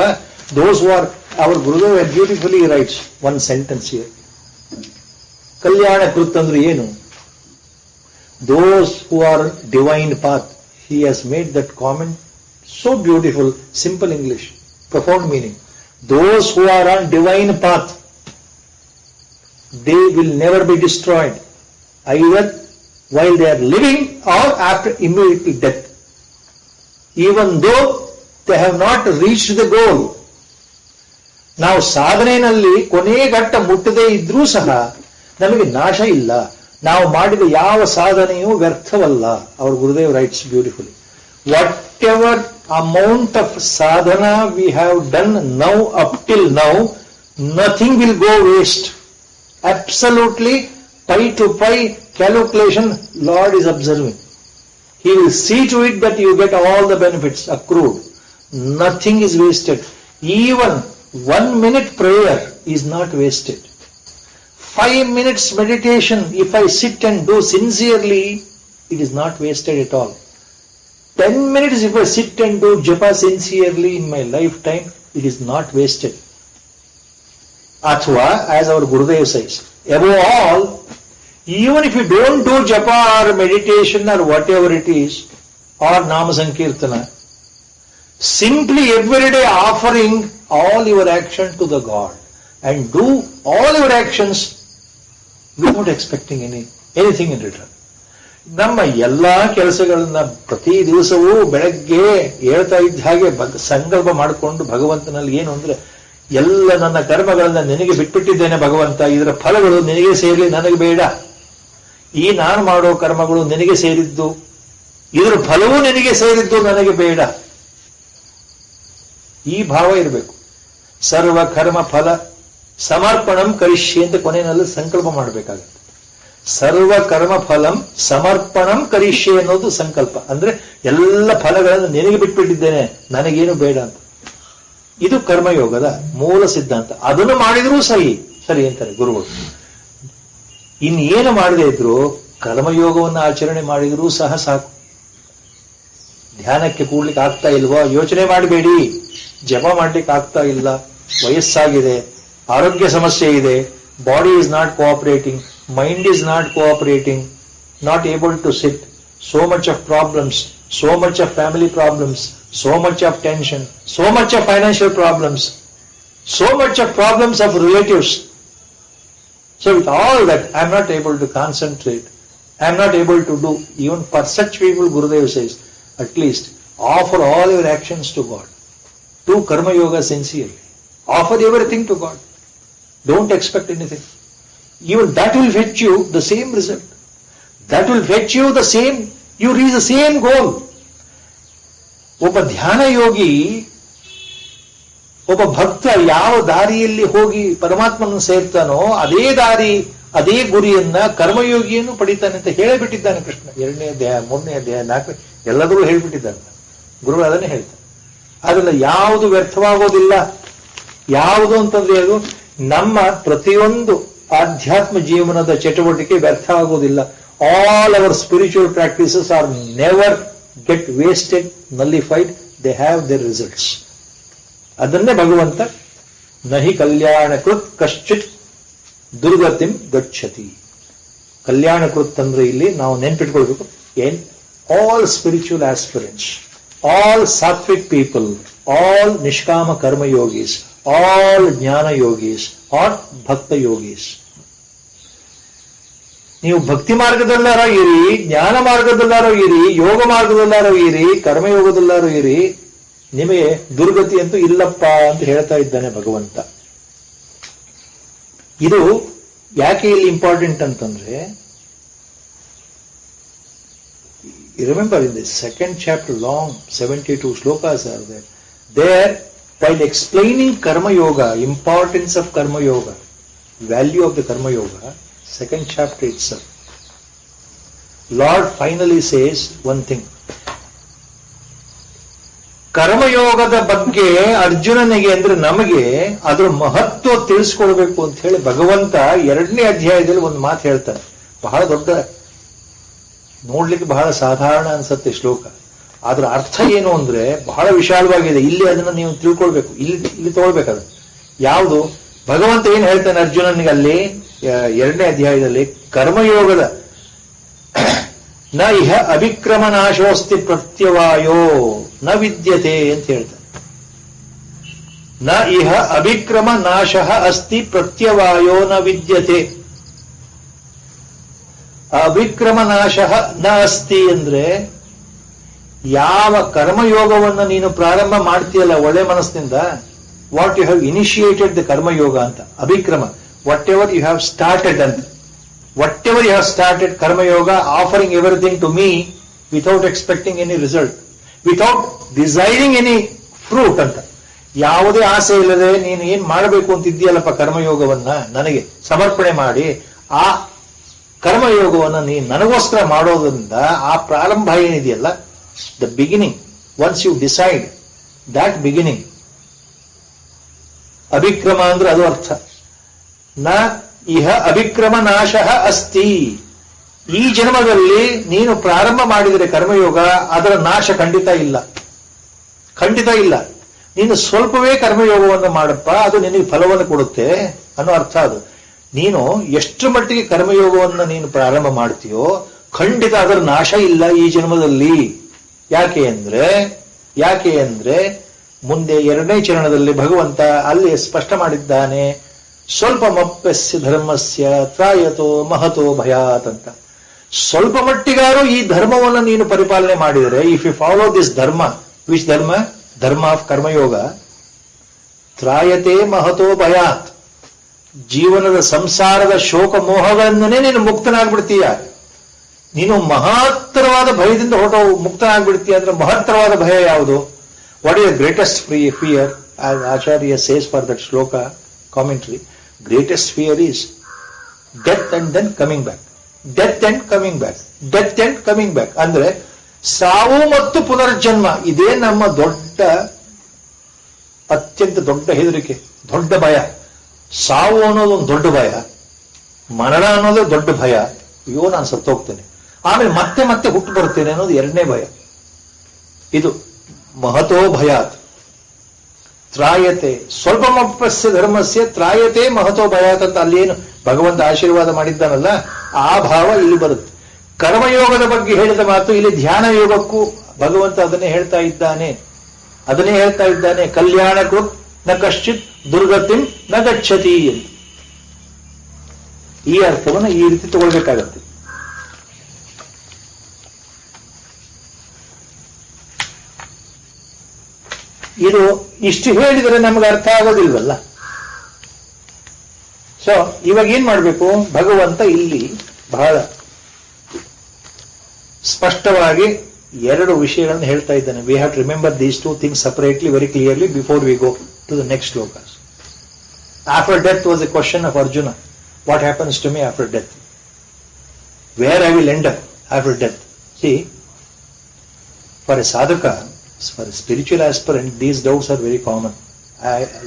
Those who are, our Gurudev beautifully writes one sentence here. ಕಲ್ಯಾಣ ಕೃತ್ ಅಂದ್ರೆ ಏನು? Those who are divine path. He has made that comment so beautiful, simple English, profound meaning. Those who are on divine path, they will never be destroyed, either while they are living or after immediately death, even though they have not reached the goal. ನಾವು ಸಾಧನೆಯಲ್ಲಿ ಕೊನೆ ಘಟ್ಟ ಮುಟ್ಟದೇ ಇದ್ರೂ ಸಹ ನಮಗೆ ನಾಶ ಇಲ್ಲ. ನಾವು ಮಾಡಿದ ಯಾವ ಸಾಧನೆಯೂ ವ್ಯರ್ಥವಲ್ಲ. Our Gurudev writes beautifully, whatever amount of ಸಾಧನಾ we have done now up till now, nothing will go waste. Absolutely, pi to pi calculation, Lord is observing. He will see to it that you get all the benefits accrued. Nothing is wasted. Even 1 minute prayer is not wasted. 5 minutes meditation, if I sit and do sincerely, it is not wasted at all. 10 minutes if I sit and do japa sincerely in my lifetime, it is not wasted. Athwa, as our Gurudev says, above all, even if you don't do japa or meditation or whatever it is, or Nama Sankirtana, simply every day offering all your action to the God and do all your actions without expecting anything in return. ನಮ್ಮ ಎಲ್ಲಾ ಕೆಲಸಗಳನ್ನ ಪ್ರತಿ ದಿವಸವೂ ಬೆಳಗ್ಗೆ ಹೇಳ್ತಾ ಇದ್ದ ಹಾಗೆ ಸಂಕಲ್ಪ ಮಾಡಿಕೊಂಡು ಭಗವಂತನಲ್ಲಿ ಏನು ಅಂದ್ರೆ, ಎಲ್ಲ ನನ್ನ ಕರ್ಮಗಳನ್ನ ನಿನಗೆ ಬಿಟ್ಬಿಟ್ಟಿದ್ದೇನೆ ಭಗವಂತ, ಇದರ ಫಲಗಳು ನಿನಗೆ ಸೇರಲಿ, ನನಗೆ ಬೇಡ. ಈ ನಾನು ಮಾಡೋ ಕರ್ಮಗಳು ನಿನಗೆ ಸೇರಿದ್ದು, ಇದರ ಫಲವೂ ನಿನಗೆ ಸೇರಿದ್ದು, ನನಗೆ ಬೇಡ. ಈ ಭಾವ ಇರಬೇಕು. ಸರ್ವ ಕರ್ಮ ಫಲ ಸಮರ್ಪಣಂ ಕರಿಷ್ಯೆ ಅಂತ ಕೊನೆಯಲ್ಲಿ ಸಂಕಲ್ಪ ಮಾಡಬೇಕಾಗುತ್ತೆ. ಸರ್ವ ಕರ್ಮ ಫಲಂ ಸಮರ್ಪಣಂ ಕರಿಷ್ಯೆ ಅನ್ನೋದು ಸಂಕಲ್ಪ. ಅಂದ್ರೆ ಎಲ್ಲ ಫಲಗಳನ್ನು ನಿನಗೆ ಬಿಟ್ಬಿಟ್ಟಿದ್ದೇನೆ, ನನಗೇನು ಬೇಡ ಅಂತ. ಇದು ಕರ್ಮಯೋಗದ ಮೂಲ ಸಿದ್ಧಾಂತ. ಅದನ್ನು ಮಾಡಿದ್ರೂ ಸರಿ ಅಂತಾರೆ ಗುರುಗಳು. ಇನ್ನೇನು ಮಾಡದೇ ಇದ್ರು ಕರ್ಮಯೋಗವನ್ನು ಆಚರಣೆ ಮಾಡಿದ್ರೂ ಸಹ ಸಾಕು. ಧ್ಯಾನಕ್ಕೆ ಕೂಡ್ಲಿಕ್ಕೆ ಆಗ್ತಾ ಇಲ್ವಾ ಯೋಚನೆ ಮಾಡಬೇಡಿ. ಜಪ ಮಾಡ್ಲಿಕ್ಕೆ ಆಗ್ತಾ ಇಲ್ಲ, ವಯಸ್ಸಾಗಿದೆ, ಆರೋಗ್ಯ ಸಮಸ್ಯೆ ಇದೆ, body is not cooperating, mind is not cooperating, not able to sit, so much of problems, so much of family problems, so much of tension, so much of financial problems, so much of problems of relatives. So with all that, I am not able to concentrate, I am not able to do. Even for such people, Gurudev says, at least offer all your actions to God. Do karma yoga sincerely. Offer everything to God. Don't expect anything. Even that will fetch you the same result. That will fetch you the same, you reach the same goal. ಒಬ್ಬ ಧ್ಯಾನ ಯೋಗಿ, ಒಬ್ಬ ಭಕ್ತ ಯಾವ ದಾರಿಯಲ್ಲಿ ಹೋಗಿ ಪರಮಾತ್ಮನ ಸೇರ್ತಾನೋ ಅದೇ ದಾರಿ, ಅದೇ ಗುರಿಯನ್ನ ಕರ್ಮಯೋಗಿಯನ್ನು ಪಡಿತಾನೆ ಅಂತ ಹೇಳಿಬಿಟ್ಟಿದ್ದಾನೆ ಕೃಷ್ಣ. 2ನೇ ಅಧ್ಯಾಯ, 3ನೇ ಅಧ್ಯಾಯ, 4ನೇ ಎಲ್ಲದರೂ ಹೇಳಿಬಿಟ್ಟಿದ್ದಾನೆ. ಗುರು ಅದನ್ನೇ ಹೇಳ್ತಾನೆ. ಅದರಿಂದ ಯಾವುದು ವ್ಯರ್ಥವಾಗೋದಿಲ್ಲ. ಯಾವುದು ಅಂತಂದ್ರೆ ಅದು ನಮ್ಮ ಪ್ರತಿಯೊಂದು ಆಧ್ಯಾತ್ಮ ಜೀವನದ ಚಟುವಟಿಕೆ ವ್ಯರ್ಥ ಆಗೋದಿಲ್ಲ. All our spiritual practices are never get wasted, nullified. They have their results. ಅದನ್ನೇ ಭಗವಂತ ನಹಿ ಕಲ್ಯಾಣಕೃತ್ ಕಶ್ಚಿತ್ ದುರ್ಗತಿಂ ಗಚ್ಚತಿ. ಕಲ್ಯಾಣಕೃತ್ ಅಂದ್ರೆ ಇಲ್ಲಿ ನಾವು ನೆನ್ಪಿಟ್ಕೊಳ್ಬೇಕು, ಆಲ್ ಸ್ಪಿರಿಚುವಲ್ ಆಸ್ಪಿರೆಂಟ್ಸ್, ಆಲ್ ಸಾತ್ವಿಕ್ ಪೀಪಲ್, ಆಲ್ ನಿಷ್ಕಾಮ ಕರ್ಮ ಯೋಗೀಸ್, ಆಲ್ ಜ್ಞಾನ ಯೋಗೀಸ್ ಆರ್ ಭಕ್ತ ಯೋಗೀಸ್. ನೀವು ಭಕ್ತಿ ಮಾರ್ಗದಲ್ಲಾರೋ ಇರಿ, ಜ್ಞಾನ ಮಾರ್ಗದಲ್ಲಾರೋ ಇರಿ, ಯೋಗ ಮಾರ್ಗದಲ್ಲಾರೋ ಇರಿ, ಕರ್ಮಯೋಗದಲ್ಲಾರೋ ಇರಿ, ನಿಮಗೆ ದುರ್ಗತಿ ಅಂತೂ ಇಲ್ಲಪ್ಪ ಅಂತ ಹೇಳ್ತಾ ಇದ್ದಾನೆ ಭಗವಂತ. ಇದು ಯಾಕೆ ಇಲ್ಲಿ ಇಂಪಾರ್ಟೆಂಟ್ ಅಂತಂದ್ರೆ, remember in the second chapter, long 72 shlokas are there. There while explaining karma yoga, importance of karma yoga, value of the karma yoga, second chapter itself, Lord finally says one thing. ಕರ್ಮಯೋಗದ ಬಗ್ಗೆ ಅರ್ಜುನನಿಗೆ ಅಂದ್ರೆ ನಮಗೆ ಅದರ ಮಹತ್ವ ತಿಳಿಸ್ಕೊಡ್ಬೇಕು ಅಂತ ಹೇಳಿ ಭಗವಂತ 2ನೇ ಅಧ್ಯಾಯದಲ್ಲಿ ಒಂದು ಮಾತು ಹೇಳ್ತಾನೆ. ಬಹಳ ದೊಡ್ಡ, ನೋಡ್ಲಿಕ್ಕೆ ಬಹಳ ಸಾಧಾರಣ ಅನ್ಸತ್ತೆ ಶ್ಲೋಕ, ಅದರ ಅರ್ಥ ಏನು ಅಂದ್ರೆ ಬಹಳ ವಿಶಾಲವಾಗಿದೆ. ಇಲ್ಲಿ ಅದನ್ನ ನೀವು ತಿಳ್ಕೊಳ್ಬೇಕು, ಇಲ್ಲಿ ತಗೊಳ್ಬೇಕದ. ಯಾವುದು ಭಗವಂತ ಏನ್ ಹೇಳ್ತಾನೆ ಅರ್ಜುನನಿಗೆ ಅಲ್ಲಿ 2ನೇ ಅಧ್ಯಾಯದಲ್ಲಿ, ಕರ್ಮಯೋಗದ ನ ಇಹ ಅಭಿಕ್ರಮ ನಾಶೋಸ್ತಿ ಪ್ರತ್ಯವಾಯೋ ನ ವಿದ್ಯತೆ ಅಂತ ಹೇಳ್ತಾನೆ. ನ ಇಹ ಅಭಿಕ್ರಮ ನಾಶ ಅಸ್ತಿ ಪ್ರತ್ಯವಾಯೋ ನ ವಿದ್ಯತೆ. ಅಭಿಕ್ರಮ ನಾಶ ನ ಅಸ್ತಿ ಅಂದ್ರೆ, ಯಾವ ಕರ್ಮಯೋಗವನ್ನು ನೀನು ಪ್ರಾರಂಭ ಮಾಡ್ತೀಯಲ್ಲ ಒಳ್ಳೆ ಮನಸ್ಸಿನಿಂದ, what you have initiated the ಕರ್ಮಯೋಗ ಅಂತ ಅಭಿಕ್ರಮ, whatever you have started ಅಂತ, whatever you have started ಕರ್ಮಯೋಗ, offering everything to me without expecting any result, without desiring any fruit ಅಂತ. ಯಾವುದೇ ಆಸೆ ಇಲ್ಲದೆ ನೀನು ಏನ್ ಮಾಡಬೇಕು ಅಂತಿದ್ದೀಯಲ್ಲಪ್ಪ ಕರ್ಮಯೋಗವನ್ನ ನನಗೆ ಸಮರ್ಪಣೆ ಮಾಡಿ, ಆ ಕರ್ಮಯೋಗವನ್ನ ನೀನು ನನಗೋಸ್ಕರ ಮಾಡೋದ್ರಿಂದ ಆ ಪ್ರಾರಂಭ ಏನಿದೆಯಲ್ಲ, the beginning, once you decide, that beginning, ಅಭಿಕ್ರಮ ಅಂದ್ರೆ ಅದು ಅರ್ಥ. ನ ಇಹ ಅಭಿಕ್ರಮ ನಾಶ ಅಸ್ತಿ. ಈ ಜನ್ಮದಲ್ಲಿ ನೀನು ಪ್ರಾರಂಭ ಮಾಡಿದರೆ ಕರ್ಮಯೋಗ, ಅದರ ನಾಶ ಖಂಡಿತ ಇಲ್ಲ, ಖಂಡಿತ ಇಲ್ಲ. ನೀನು ಸ್ವಲ್ಪವೇ ಕರ್ಮಯೋಗವನ್ನು ಮಾಡಪ್ಪ, ಅದು ನಿನಗೆ ಫಲವನ್ನು ಕೊಡುತ್ತೆ ಅನ್ನೋ ಅರ್ಥ ಅದು. ನೀನು ಎಷ್ಟು ಮಟ್ಟಿಗೆ ಕರ್ಮಯೋಗವನ್ನು ನೀನು ಪ್ರಾರಂಭ ಮಾಡ್ತೀಯೋ ಖಂಡಿತ ಅದರ ನಾಶ ಇಲ್ಲ ಈ ಜನ್ಮದಲ್ಲಿ. ಯಾಕೆ ಅಂದ್ರೆ ಮುಂದೆ 2ನೇ ಚರಣದಲ್ಲಿ ಭಗವಂತ ಅಲ್ಲಿ ಸ್ಪಷ್ಟ ಮಾಡಿದ್ದಾನೆ, ಸ್ವಲ್ಪ ಮಪ್ಪಸ್ಯ ಧರ್ಮಸ್ಯ ತ್ರಾಯತೋ ಮಹತೋ ಭಯಾತ್ ಅಂತ. ಸ್ವಲ್ಪ ಮಟ್ಟಿಗಾರು ಈ ಧರ್ಮವನ್ನು ನೀನು ಪರಿಪಾಲನೆ ಮಾಡಿದರೆ, ಇಫ್ ಯು ಫಾಲೋ ದಿಸ್ ಧರ್ಮ, ವಿಚ್ ಧರ್ಮ? ಧರ್ಮ ಆಫ್ ಕರ್ಮಯೋಗ, ತ್ರಾಯತೆ ಮಹತೋ ಭಯಾತ್. ಜೀವನದ ಸಂಸಾರದ ಶೋಕ ಮೋಹಗಳನ್ನೇ ನೀನು ಮುಕ್ತನಾಗ್ಬಿಡ್ತೀಯ. ನೀನು ಮಹತ್ತರವಾದ ಭಯದಿಂದ ಮುಕ್ತನಾಗ್ಬಿಡ್ತೀಯ. ಅಂದ್ರೆ ಮಹತ್ತರವಾದ ಭಯ ಯಾವುದು? What is the greatest fear? Acharya says for that shloka commentary, greatest fear is death and then coming back, death and coming back, death and coming back. ಅಂದ್ರೆ ಸಾವು ಮತ್ತು ಪುನರ್ಜನ್ಮ, ಇದೇ ನಮ್ಮ ಅತ್ಯಂತ ದೊಡ್ಡ ಹೆದರಿಕೆ, ದೊಡ್ಡ ಭಯ. ಸಾವು ಅನ್ನೋದು ಒಂದು ದೊಡ್ಡ ಭಯ, ಮರಣ ಅನ್ನೋದೇ ದೊಡ್ಡ ಭಯ. ಅಯ್ಯೋ ನಾನು ಸತ್ತೋಗ್ತೇನೆ, ಆಮೇಲೆ ಮತ್ತೆ ಮತ್ತೆ ಹುಟ್ಟು ಬರ್ತೇನೆ ಅನ್ನೋದು 2ನೇ ಭಯ. ಇದು ಮಹತೋ ಭಯಾತ್. ತ್ರಾಯತೆ ಸ್ವಲ್ಪಮಪ್ಯಸ್ಯ ಧರ್ಮಸ್ಯ ತ್ರಾಯತೆ ಮಹತೋ ಭಯಾತ್ ಅಂತ ಅಲ್ಲಿ ಏನು ಭಗವಂತ ಆಶೀರ್ವಾದ ಮಾಡಿದ್ದಾನಲ್ಲ ಆ ಭಾವ ಇಲ್ಲಿ ಬರುತ್ತೆ. ಕರ್ಮಯೋಗದ ಬಗ್ಗೆ ಹೇಳಿದ ಮಾತು ಇಲ್ಲಿ ಧ್ಯಾನ ಯೋಗಕ್ಕೂ ಭಗವಂತ ಅದನ್ನೇ ಹೇಳ್ತಾ ಇದ್ದಾನೆ. ಕಲ್ಯಾಣ ಕೃತ್ ನ ಕಶ್ಚಿತ್ ದುರ್ಗತಿಂ ನ ಗಚ್ಚತಿ ಅಂತ. ಈ ಅರ್ಥವನ್ನು ಈ ರೀತಿ ತಗೊಳ್ಬೇಕಾಗತ್ತೆ. ಇದು ಇಷ್ಟು ಹೇಳಿದರೆ ನಮಗೆ ಅರ್ಥ ಆಗೋದಿಲ್ವಲ್ಲ. ಸೊ ಇವಾಗ ಏನ್ ಮಾಡಬೇಕು, ಭಗವಂತ ಇಲ್ಲಿ ಬಹಳ ಸ್ಪಷ್ಟವಾಗಿ ಎರಡು ವಿಷಯಗಳನ್ನು ಹೇಳ್ತಾ ಇದ್ದಾನೆ. We have to remember these two things separately very clearly before we go to the next shlokas. After death was a question of Arjuna. What happens to me after death? Where I will end up after death? See, for a sadhaka, for a spiritual aspirant, these doubts are very common.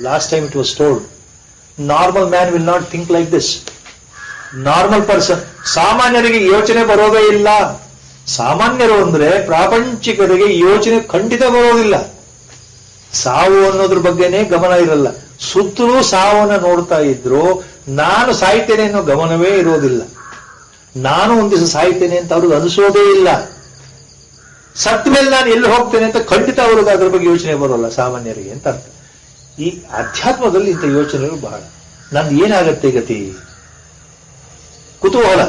Last time it was told, normal man will not think like this. Normal person, ಸಾಮಾನ್ಯರಿಗೆ ಯೋಚನೆ ಬರೋದೇ ಇಲ್ಲ. ಸಾಮಾನ್ಯರು ಅಂದ್ರೆ ಪ್ರಾಪಂಚಿಕರಿಗೆ ಯೋಚನೆ ಖಂಡಿತ ಬರೋದಿಲ್ಲ. ಸಾವು ಅನ್ನೋದ್ರ ಬಗ್ಗೆನೇ ಗಮನ ಇರಲ್ಲ. ಸುತ್ತಲೂ ಸಾವನ್ನ ನೋಡ್ತಾ ಇದ್ರು, ನಾನು ಸಾಯ್ತೇನೆ ಅನ್ನೋ ಗಮನವೇ ಇರೋದಿಲ್ಲ. ನಾನು ಒಂದು ದಿವಸ ಸಾಯ್ತೇನೆ ಅಂತ ಅವ್ರಿಗೆ ಅನಿಸೋದೇ ಇಲ್ಲ. ಸತ್ತ ಮೇಲೆ ನಾನು ಎಲ್ಲಿ ಹೋಗ್ತೇನೆ ಅಂತ ಖಂಡಿತ ಅವ್ರಿಗೆ ಅದ್ರ ಬಗ್ಗೆ ಯೋಚನೆ ಬರೋಲ್ಲ ಸಾಮಾನ್ಯರಿಗೆ ಅಂತ ಅರ್ಥ. ಈ ಅಧ್ಯಾತ್ಮದಲ್ಲಿ ಇಂಥ ಯೋಚನೆಗಳು ಬಹಳ. ನಂದು ಏನಾಗತ್ತೆ ಗತಿ? ಕುತೂಹಲ.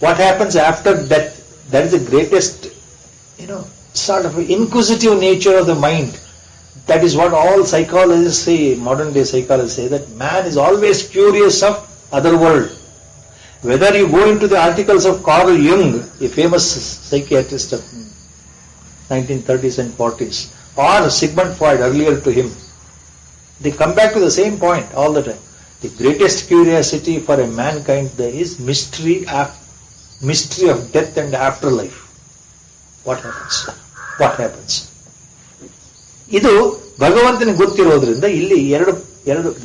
What happens after death? That is the greatest sort of inquisitive nature of the mind. That is what all psychologists say, modern day psychologists say, that man is always curious of other world. Whether you go into the articles of Carl Jung, a famous psychiatrist of 1930s and 40s, or Sigmund Freud earlier to him, they come back to the same point all the time. The greatest curiosity for a mankind there is mystery of death and afterlife. What happens? ಇದು ಭಗವಂತನಿಗೆ ಗೊತ್ತಿರೋದ್ರಿಂದ ಇಲ್ಲಿ ಎರಡು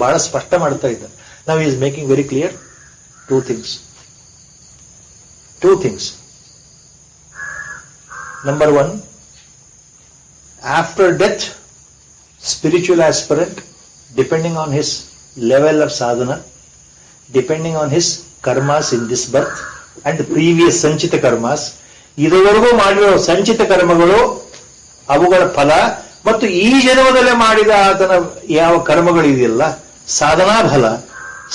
ಬಹಳ ಸ್ಪಷ್ಟ ಮಾಡ್ತಾ ಇದ್ದಾರೆ. Now he is making very clear two things. Number one, after death, spiritual aspirant, depending on his level of sadhana, depending on his karmas in this birth and the previous ಸಂಚಿತ karmas, ಇದುವರೆಗೂ ಮಾಡಿರೋ ಸಂಚಿತ ಕರ್ಮಗಳು, ಅವುಗಳ ಫಲ ಮತ್ತು ಈ ಜನ್ಮದಲ್ಲೇ ಮಾಡಿದ ಆತನ ಯಾವ ಕರ್ಮಗಳಿದೆಯಲ್ಲ,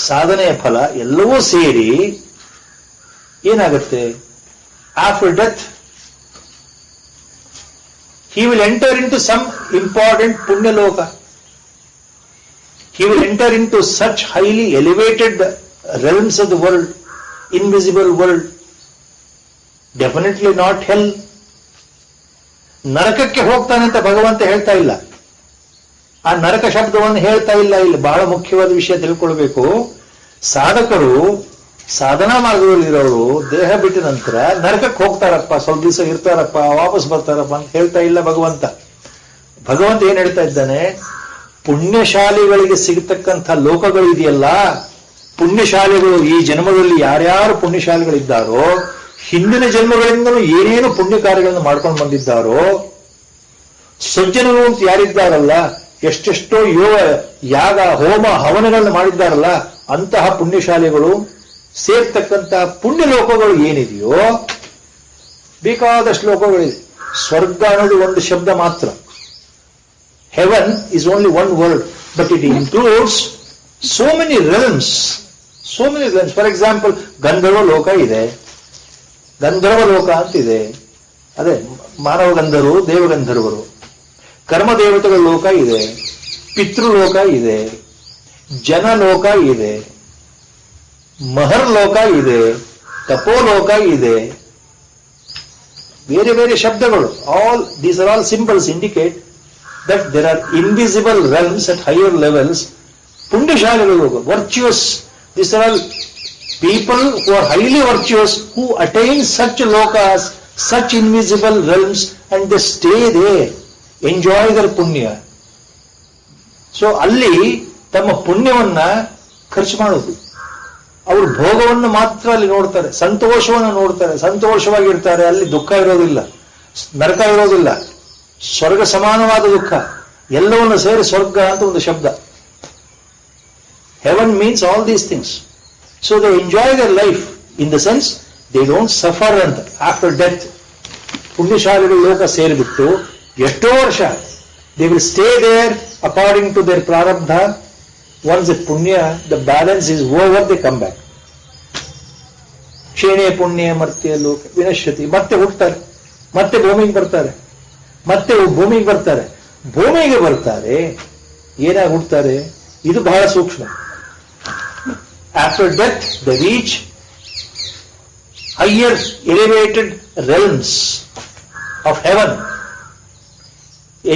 ಸಾಧನೆಯ ಫಲ ಎಲ್ಲವೂ ಸೇರಿ ಏನಾಗುತ್ತೆ? After death he will enter into some important punya loka. He will enter into such highly elevated realms of the world, invisible world. Definitely not hell. ನರಕಕ್ಕೆ ಹೋಗ್ತಾನೆ ಅಂತ ಭಗವಂತ ಹೇಳ್ತಾ ಇಲ್ಲ. ಆ ನರಕ ಶಬ್ದವನ್ನು ಹೇಳ್ತಾ ಇಲ್ಲ. ಇಲ್ಲಿ ಬಹಳ ಮುಖ್ಯವಾದ ವಿಷಯ ತಿಳ್ಕೊಳ್ಬೇಕು. ಸಾಧಕರು ಸಾಧನಾ ಮಾರ್ಗದಲ್ಲಿರೋರು ದೇಹ ಬಿಟ್ಟ ನಂತರ ನರಕಕ್ಕೆ ಹೋಗ್ತಾರಪ್ಪ, ಸ್ವಲ್ಪ ದಿವಸ ಇರ್ತಾರಪ್ಪ, ವಾಪಸ್ ಬರ್ತಾರಪ್ಪ ಅಂತ ಹೇಳ್ತಾ ಇಲ್ಲ ಭಗವಂತ. ಭಗವಂತ ಏನ್ ಹೇಳ್ತಾ ಇದ್ದಾನೆ? ಪುಣ್ಯಶಾಲಿಗಳಿಗೆ ಸಿಗತಕ್ಕಂಥ ಲೋಕಗಳಿದೆಯಲ್ಲ, ಪುಣ್ಯಶಾಲಿಗಳು ಈ ಜನ್ಮದಲ್ಲಿ ಯಾರ್ಯಾರು ಪುಣ್ಯಶಾಲಿಗಳಿದ್ದಾರೋ, ಹಿಂದಿನ ಜನ್ಮಗಳಿಂದಲೂ ಏನೇನು ಪುಣ್ಯ ಕಾರ್ಯಗಳನ್ನು ಮಾಡ್ಕೊಂಡು ಬಂದಿದ್ದಾರೋ, ಸಜ್ಜನರು ಅಂತ ಯಾರಿದ್ದಾರಲ್ಲ, ಎಷ್ಟೆಷ್ಟೋ ಯಾಗ ಹೋಮ ಹವನಗಳನ್ನು ಮಾಡಿದ್ದಾರಲ್ಲ, ಅಂತಹ ಪುಣ್ಯಶಾಲಿಗಳು ಸೇರ್ತಕ್ಕಂಥ ಪುಣ್ಯ ಲೋಕಗಳು ಏನಿದೆಯೋ ಬೇಕಾದಷ್ಟು ಲೋಕಗಳಿದೆ. ಸ್ವರ್ಗ ಅನ್ನೋದು ಒಂದು ಶಬ್ದ ಮಾತ್ರ. Heaven is only one word, but it includes so many realms. For example, ಗಂಧರ್ವ ಲೋಕ ಇದೆ, ಗಂಧರ್ವ ಲೋಕ ಅಂತಿದೆ. ಅದೇ ಮಾನವ ಗಂಧರ್ವರು, ದೇವಗಂಧರ್ವರು. ಕರ್ಮದೇವತೆಗಳ ಲೋಕ ಇದೆ, ಪಿತೃಲೋಕ ಇದೆ, ಜನಲೋಕ ಇದೆ, ಮಹರ್ ಲೋಕ ಇದೆ, ತಪೋಲೋಕ ಇದೆ. ಬೇರೆ ಬೇರೆ ಶಬ್ದಗಳು. These are all symbols indicate that there are invisible realms at higher levels. ಪುಣ್ಯಶಾಲಿಗಳು, virtuous. These are all people who are highly virtuous, who attain such lokas, such invisible realms, and they stay there, enjoy their punya. So ಅಲ್ಲಿ ತಮ್ಮ ಪುಣ್ಯವನ್ನ ಖರ್ಚು ಮಾಡೋದು. ಅವರು ಭೋಗವನ್ನು ಮಾತ್ರ ಅಲ್ಲಿ ನೋಡ್ತಾರೆ, ಸಂತೋಷವನ್ನು ನೋಡ್ತಾರೆ, ಸಂತೋಷವಾಗಿರ್ತಾರೆ. ಅಲ್ಲಿ ದುಃಖ ಇರೋದಿಲ್ಲ, ನರಕ ಇರೋದಿಲ್ಲ, ಸ್ವರ್ಗ ಸಮಾನವಾದ ದುಃಖ. ಎಲ್ಲವನ್ನು ಸೇರಿ ಸ್ವರ್ಗ ಅಂತ ಒಂದು ಶಬ್ದ. Heaven means all these things. So they enjoy their life in the sense they don't suffer ಅಂತ. ಆಫ್ಟರ್ ಡೆತ್ ಪುಣ್ಯಶಾಲಿಗಳು ಲೋಕ ಸೇರಿಬಿಟ್ಟು ಎಷ್ಟೋ ವರ್ಷ they will stay there according to their prarabdha. Once the punya the balance is over, they come back. ಕ್ಷೇಣೆ ಪುಣ್ಯ ಮರ್ತ್ಯ ಲೋಕ ವಿನಶ್ಯತಿ. ಮತ್ತೆ ಹುಟ್ಟುತ್ತಾರೆ, ಮತ್ತೆ ಭೂಮಿಗೆ ಬರ್ತಾರೆ, ಮತ್ತೆ ಭೂಮಿಗೆ ಬರ್ತಾರೆ. ಭೂಮಿಗೆ ಬರ್ತಾರೆ, ಏನಾಗಿ ಹುಡ್ತಾರೆ? ಇದು ಬಹಳ ಸೂಕ್ಷ್ಮ. After death the reach higher elevated realms of heaven,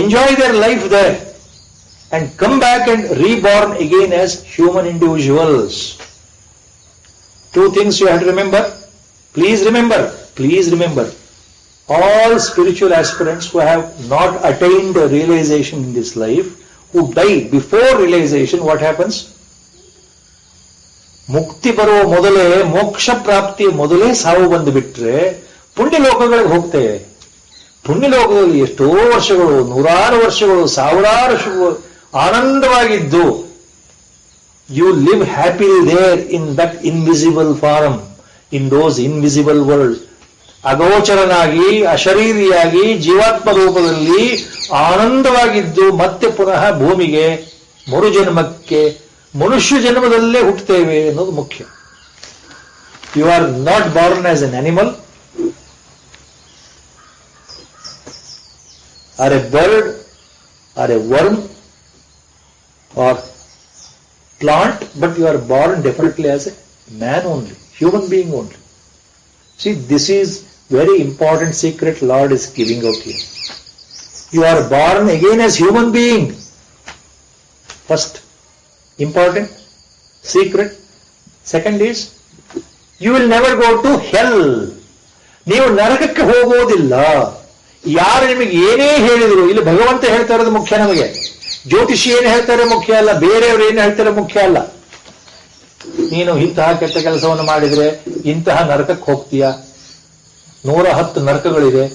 enjoy their life there and come back and reborn again as human individuals. Two things you have to remember. Please remember, all spiritual aspirants who have not attained a realization in this life, who die before realization, what happens? ಮುಕ್ತಿ ಬರುವ ಮೊದಲೇ, ಮೋಕ್ಷ ಪ್ರಾಪ್ತಿಯ ಮೊದಲೇ ಸಾವು ಬಂದು ಬಿಟ್ರೆ ಪುಣ್ಯಲೋಕಗಳಿಗೆ ಹೋಗ್ತೇವೆ. ಪುಣ್ಯಲೋಕದಲ್ಲಿ ಎಷ್ಟೋ ವರ್ಷಗಳು, ನೂರಾರು ವರ್ಷಗಳು, ಸಾವಿರಾರು ವರ್ಷಗಳು ಆನಂದವಾಗಿದ್ದು, you live happily there in that invisible form, in those invisible world. ಅಗೋಚರನಾಗಿ, ಅಶರೀರಿಯಾಗಿ, ಜೀವಾತ್ಮ ರೂಪದಲ್ಲಿ ಆನಂದವಾಗಿದ್ದು ಮತ್ತೆ ಪುನಃ ಭೂಮಿಗೆ, ಮರುಜನ್ಮಕ್ಕೆ, ಮನುಷ್ಯ ಜನ್ಮದಲ್ಲೇ ಹುಟ್ಟುತ್ತೇವೆ ಅನ್ನೋದು ಮುಖ್ಯ. You R not born as an animal or a bird or a worm or plant, but you are born definitely as a man only, human being only. See, this is very important secret Lord is giving out here. You are born again as human being. First important secret. Second is you will never go to hell. ನೀವು ನರಕಕ್ಕೆ ಹೋಗೋದಿಲ್ಲ. ಯಾರು ನಿಮಗೆ ಏನೇ ಹೇಳಿದ್ರು, ಇಲ್ಲಿ ಭಗವಂತ ಹೇಳ್ತಾ ಇರೋದು ಮುಖ್ಯ. ನಮಗೆ ಜ್ಯೋತಿಷಿ ಏನು ಹೇಳ್ತಾರೆ ಮುಖ್ಯ ಅಲ್ಲ, ಬೇರೆಯವರು ಏನು ಹೇಳ್ತಾರೆ ಮುಖ್ಯ ಅಲ್ಲ. ನೀನು ಇಂತಹ ಕೆಟ್ಟ ಕೆಲಸವನ್ನು ಮಾಡಿದ್ರೆ ಇಂತಹ ನರಕಕ್ಕೆ ಹೋಗ್ತೀಯ. 110 ನರಕಗಳಿದೆ.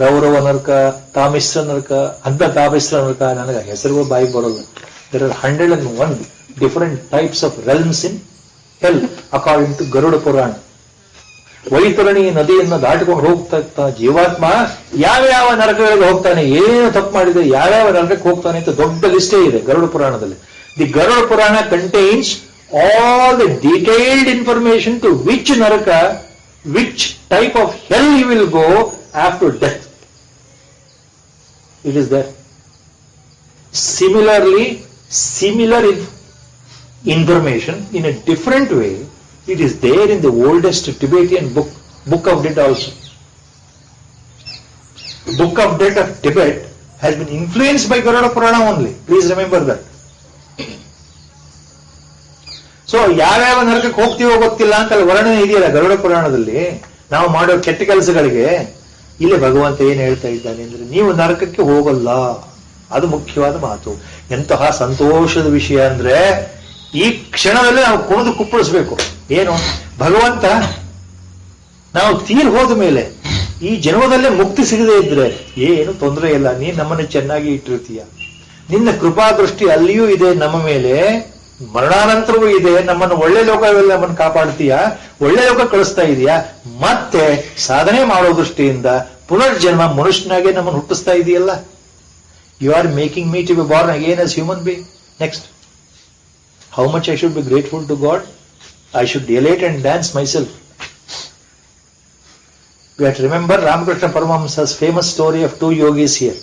ರೌರವ ನರಕ, ತಾಮಿಶ್ರ ನರಕ, ಅಂತ ತಾಮಿಶ್ರ ನರಕ, ನನಗೆ ಹೆಸರುಗಳು ಬಾಯಿಗೆ ಬರೋಲ್ಲ. There are 101 different types of realms in hell according to Garuda Purana. ವೈತರಣಿ ನದಿಯನ್ನು ದಾಟಿಕೊಂಡು ಹೋಗ್ತಾ ಜೀವಾತ್ಮ ಯಾವ್ಯಾವ ನರಕಗಳಿಗೆ ಹೋಗ್ತಾನೆ, ಏನೇನು ತಪ್ಪು ಮಾಡಿದ್ರೆ ಯಾವ್ಯಾವ ನರಕಕ್ಕೆ ಹೋಗ್ತಾನೆ ಅಂತ ದೊಡ್ಡ ಲಿಸ್ಟೇ ಇದೆ ಗರುಡ ಪುರಾಣದಲ್ಲಿ. ದಿ ಗರುಡ ಪುರಾಣ contains all the detailed information to which naraka, which type of hell you will go after death. It is there. Similarly, similar information in a different way, it is there in the oldest Tibetan book of Dead also. Book of Dead of Tibet has been influenced by Garuda Purana only. Please remember that. So ಯಾವ್ಯಾವ ನರಕಕ್ಕೆ ಹೋಗ್ತೀವೋ ಗೊತ್ತಿಲ್ಲ ಅಂತ ಅಲ್ಲಿ ವರ್ಣನೆ ಇದೆಯಲ್ಲ ಗರುಡ ಪುರಾಣದಲ್ಲಿ. ನಾವು ಮಾಡೋ ಕೆಟ್ಟ ಕೆಲಸಗಳಿಗೆ ಇಲ್ಲಿ ಭಗವಂತ ಏನ್ ಹೇಳ್ತಾ ಇದ್ದಾನೆ ಅಂದ್ರೆ, ನೀವು ನರಕಕ್ಕೆ ಹೋಗಲ್ಲ. ಅದು ಮುಖ್ಯವಾದ ಮಾತು. ಎಂತಹ ಸಂತೋಷದ ವಿಷಯ ಅಂದ್ರೆ, ಈ ಕ್ಷಣದಲ್ಲಿ ನಾವು ಕುಣಿದು ಕುಪ್ಪಳಿಸ್ಬೇಕು. ಏನು ಭಗವಂತ, ನಾವು ತೀರ್ ಹೋದ ಮೇಲೆ ಈ ಜನ್ಮದಲ್ಲೇ ಮುಕ್ತಿ ಸಿಗದೇ ಇದ್ರೆ ಏನು ತೊಂದರೆ ಇಲ್ಲ, ನೀನ್ ನಮ್ಮನ್ನು ಚೆನ್ನಾಗಿ ಇಟ್ಟಿರ್ತೀಯ. ನಿನ್ನ ಕೃಪಾ ದೃಷ್ಟಿ ಅಲ್ಲಿಯೂ ಇದೆ ನಮ್ಮ ಮೇಲೆ, ಮರಣಾನಂತರವೂ ಇದೆ. ನಮ್ಮನ್ನು ಒಳ್ಳೆ ಲೋಕದಲ್ಲಿ ನಮ್ಮನ್ನು ಕಾಪಾಡ್ತೀಯ, ಒಳ್ಳೆ ಲೋಕ ಕಳಿಸ್ತಾ ಇದೀಯಾ. ಮತ್ತೆ ಸಾಧನೆ ಮಾಡೋ ದೃಷ್ಟಿಯಿಂದ ಪುನರ್ಜನ್ಮ ಮನುಷ್ಯನಾಗೆ ನಮ್ಮನ್ನು ಹುಟ್ಟಿಸ್ತಾ ಇದೆಯಲ್ಲ. You are making me to be born again as human being. Next, how much I should be grateful to God. I should elate and dance myself. You have to remember Ramakrishna Paramahamsa's famous story of 2 yogis here.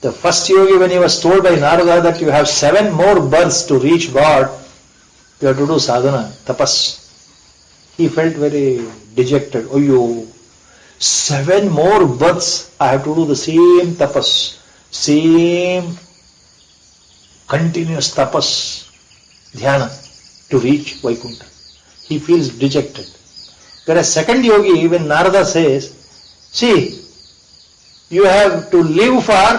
The first yogi, when he was told by Narada that you have 7 more births to reach God, you have to do sadhana, tapas. He felt very dejected. Oh, 7 more births, I have to do the same tapas, same continuous tapas, dhyana, to reach Vaikuntha. He feels dejected. Whereas second yogi, when Narada says, see, you have to live for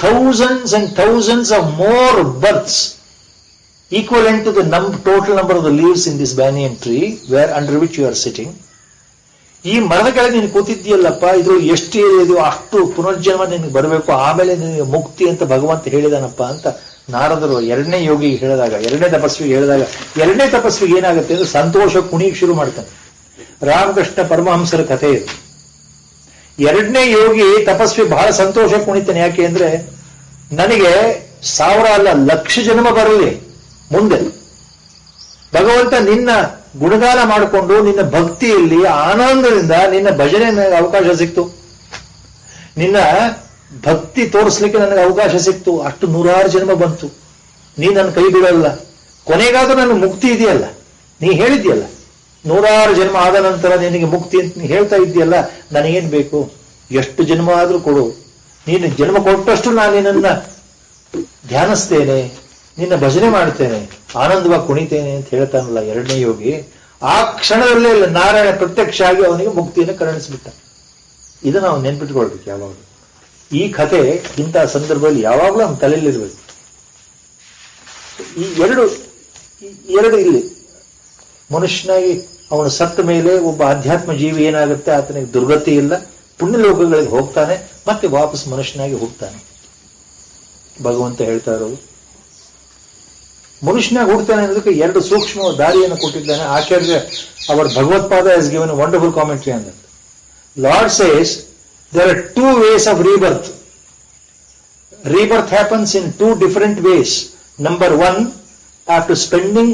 thousands and thousands of more births, equivalent to the total number of the leaves in this banyan tree, under which you are sitting. ಈ ಮರದ ಕೆಳಗೆ ನೀನು ಕೂತಿದ್ದೀಯಲ್ಲಪ್ಪ, ಇದು ಎಷ್ಟು ಇದು ಅಷ್ಟು ಪುನರ್ಜನ್ಮ ನಿನಗೆ ಬರಬೇಕು, ಆಮೇಲೆ ನಿನಗೆ ಮುಕ್ತಿ ಅಂತ ಭಗವಂತ ಹೇಳಿದಾನಪ್ಪ ಅಂತ ನಾರದರು ಎರಡನೇ ಯೋಗಿಗೆ ಹೇಳಿದಾಗ, ಎರಡನೇ ತಪಸ್ವಿಗೆ ಹೇಳಿದಾಗ, ಎರಡನೇ ತಪಸ್ವಿಗೆ ಏನಾಗುತ್ತೆ ಅಂದ್ರೆ ಸಂತೋಷ ಕುಣಿಗೆ ಶುರು ಮಾಡ್ತಾನೆ. ರಾಮಕೃಷ್ಣ ಪರಮಹಂಸರ ಕಥೆ ಇದು. ಎರಡನೇ ಯೋಗಿ ತಪಸ್ವಿ ಬಹಳ ಸಂತೋಷ ಕುಣಿತಾನೆ. ಯಾಕೆ ಅಂದ್ರೆ ನನಗೆ 1000 ಅಲ್ಲ 1,00,000 ಜನ್ಮ ಬರಲಿ ಮುಂದೆ, ಭಗವಂತ ನಿನ್ನ ಗುಣಗಾನ ಮಾಡಿಕೊಂಡು ನಿನ್ನ ಭಕ್ತಿಯಲ್ಲಿ ಆನಂದದಿಂದ ನಿನ್ನ ಭಜನೆ ನನಗೆ ಅವಕಾಶ ಸಿಕ್ತು, ನಿನ್ನ ಭಕ್ತಿ ತೋರಿಸ್ಲಿಕ್ಕೆ ನನಗೆ ಅವಕಾಶ ಸಿಕ್ತು. ಅಷ್ಟು 100 ಜನ್ಮ ಬಂತು, ನೀ ನನ್ನ ಕೈ ಬಿಡಲ್ಲ, ಕೊನೆಗಾದ್ರೂ ನನ್ನ ಮುಕ್ತಿ ಇದೆಯಲ್ಲ, ನೀ ಹೇಳಿದ್ಯಲ್ಲ 100 ಜನ್ಮ ಆದ ನಂತರ ನಿನಗೆ ಮುಕ್ತಿ ಅಂತ ನೀ ಹೇಳ್ತಾ ಇದ್ದೀಯಲ್ಲ, ನನಗೇನ್ ಬೇಕು, ಎಷ್ಟು ಜನ್ಮ ಆದ್ರೂ ಕೊಡು, ನೀನು ಜನ್ಮ ಕೊಟ್ಟಷ್ಟು ನಾನು ನಿನ್ನನ್ನ ಧ್ಯಾನಿಸ್ತೇನೆ, ನಿನ್ನ ಭಜನೆ ಮಾಡ್ತೇನೆ, ಆನಂದವಾಗಿ ಕುಣಿತೇನೆ ಅಂತ ಹೇಳ್ತಾನಲ್ಲ ಎರಡನೇ ಯೋಗಿ. ಆ ಕ್ಷಣದಲ್ಲೇ ನಾರಾಯಣ ಪ್ರತ್ಯಕ್ಷ ಆಗಿ ಅವನಿಗೆ ಮುಕ್ತಿಯನ್ನು ಕರುಣಿಸ್ಬಿಟ್ಟ. ಇದು ನಾವು ನೆನ್ಪಿಟ್ಕೊಳ್ಬೇಕು ಯಾವಾಗಲೂ. ಈ ಕಥೆ ಇಂತಹ ಸಂದರ್ಭದಲ್ಲಿ ಯಾವಾಗಲೂ ನಮ್ಮ ತಲೆಯಲ್ಲಿರ್ಬೇಕು. ಈ ಎರಡು ಇಲ್ಲಿ ಮನುಷ್ಯನಾಗಿ ಅವನು ಸತ್ತ ಮೇಲೆ ಒಬ್ಬ ಅಧ್ಯಾತ್ಮ ಜೀವಿ ಏನಾಗುತ್ತೆ, ಆತನಿಗೆ ದುರ್ಗತಿ ಇಲ್ಲ, ಪುಣ್ಯಲೋಕಗಳಿಗೆ ಹೋಗ್ತಾನೆ, ಮತ್ತೆ ವಾಪಸ್ ಮನುಷ್ಯನಾಗಿ ಹೋಗ್ತಾನೆ. ಭಗವಂತ ಹೇಳ್ತಾ ಇರೋದು ಮನುಷ್ಯನಾಗಿ ಹುಡ್ತಾನೆ ಅನ್ನೋದಕ್ಕೆ 2 ಸೂಕ್ಷ್ಮ ದಾರಿಯನ್ನು ಕೊಟ್ಟಿದ್ದಾನೆ ಆಚಾರ್ಯ. ಅವರ Bhagavatpada has given a wonderful commentary on that. Lord says there are 2 ways of rebirth. Rebirth happens in 2 different ways. Number 1, after spending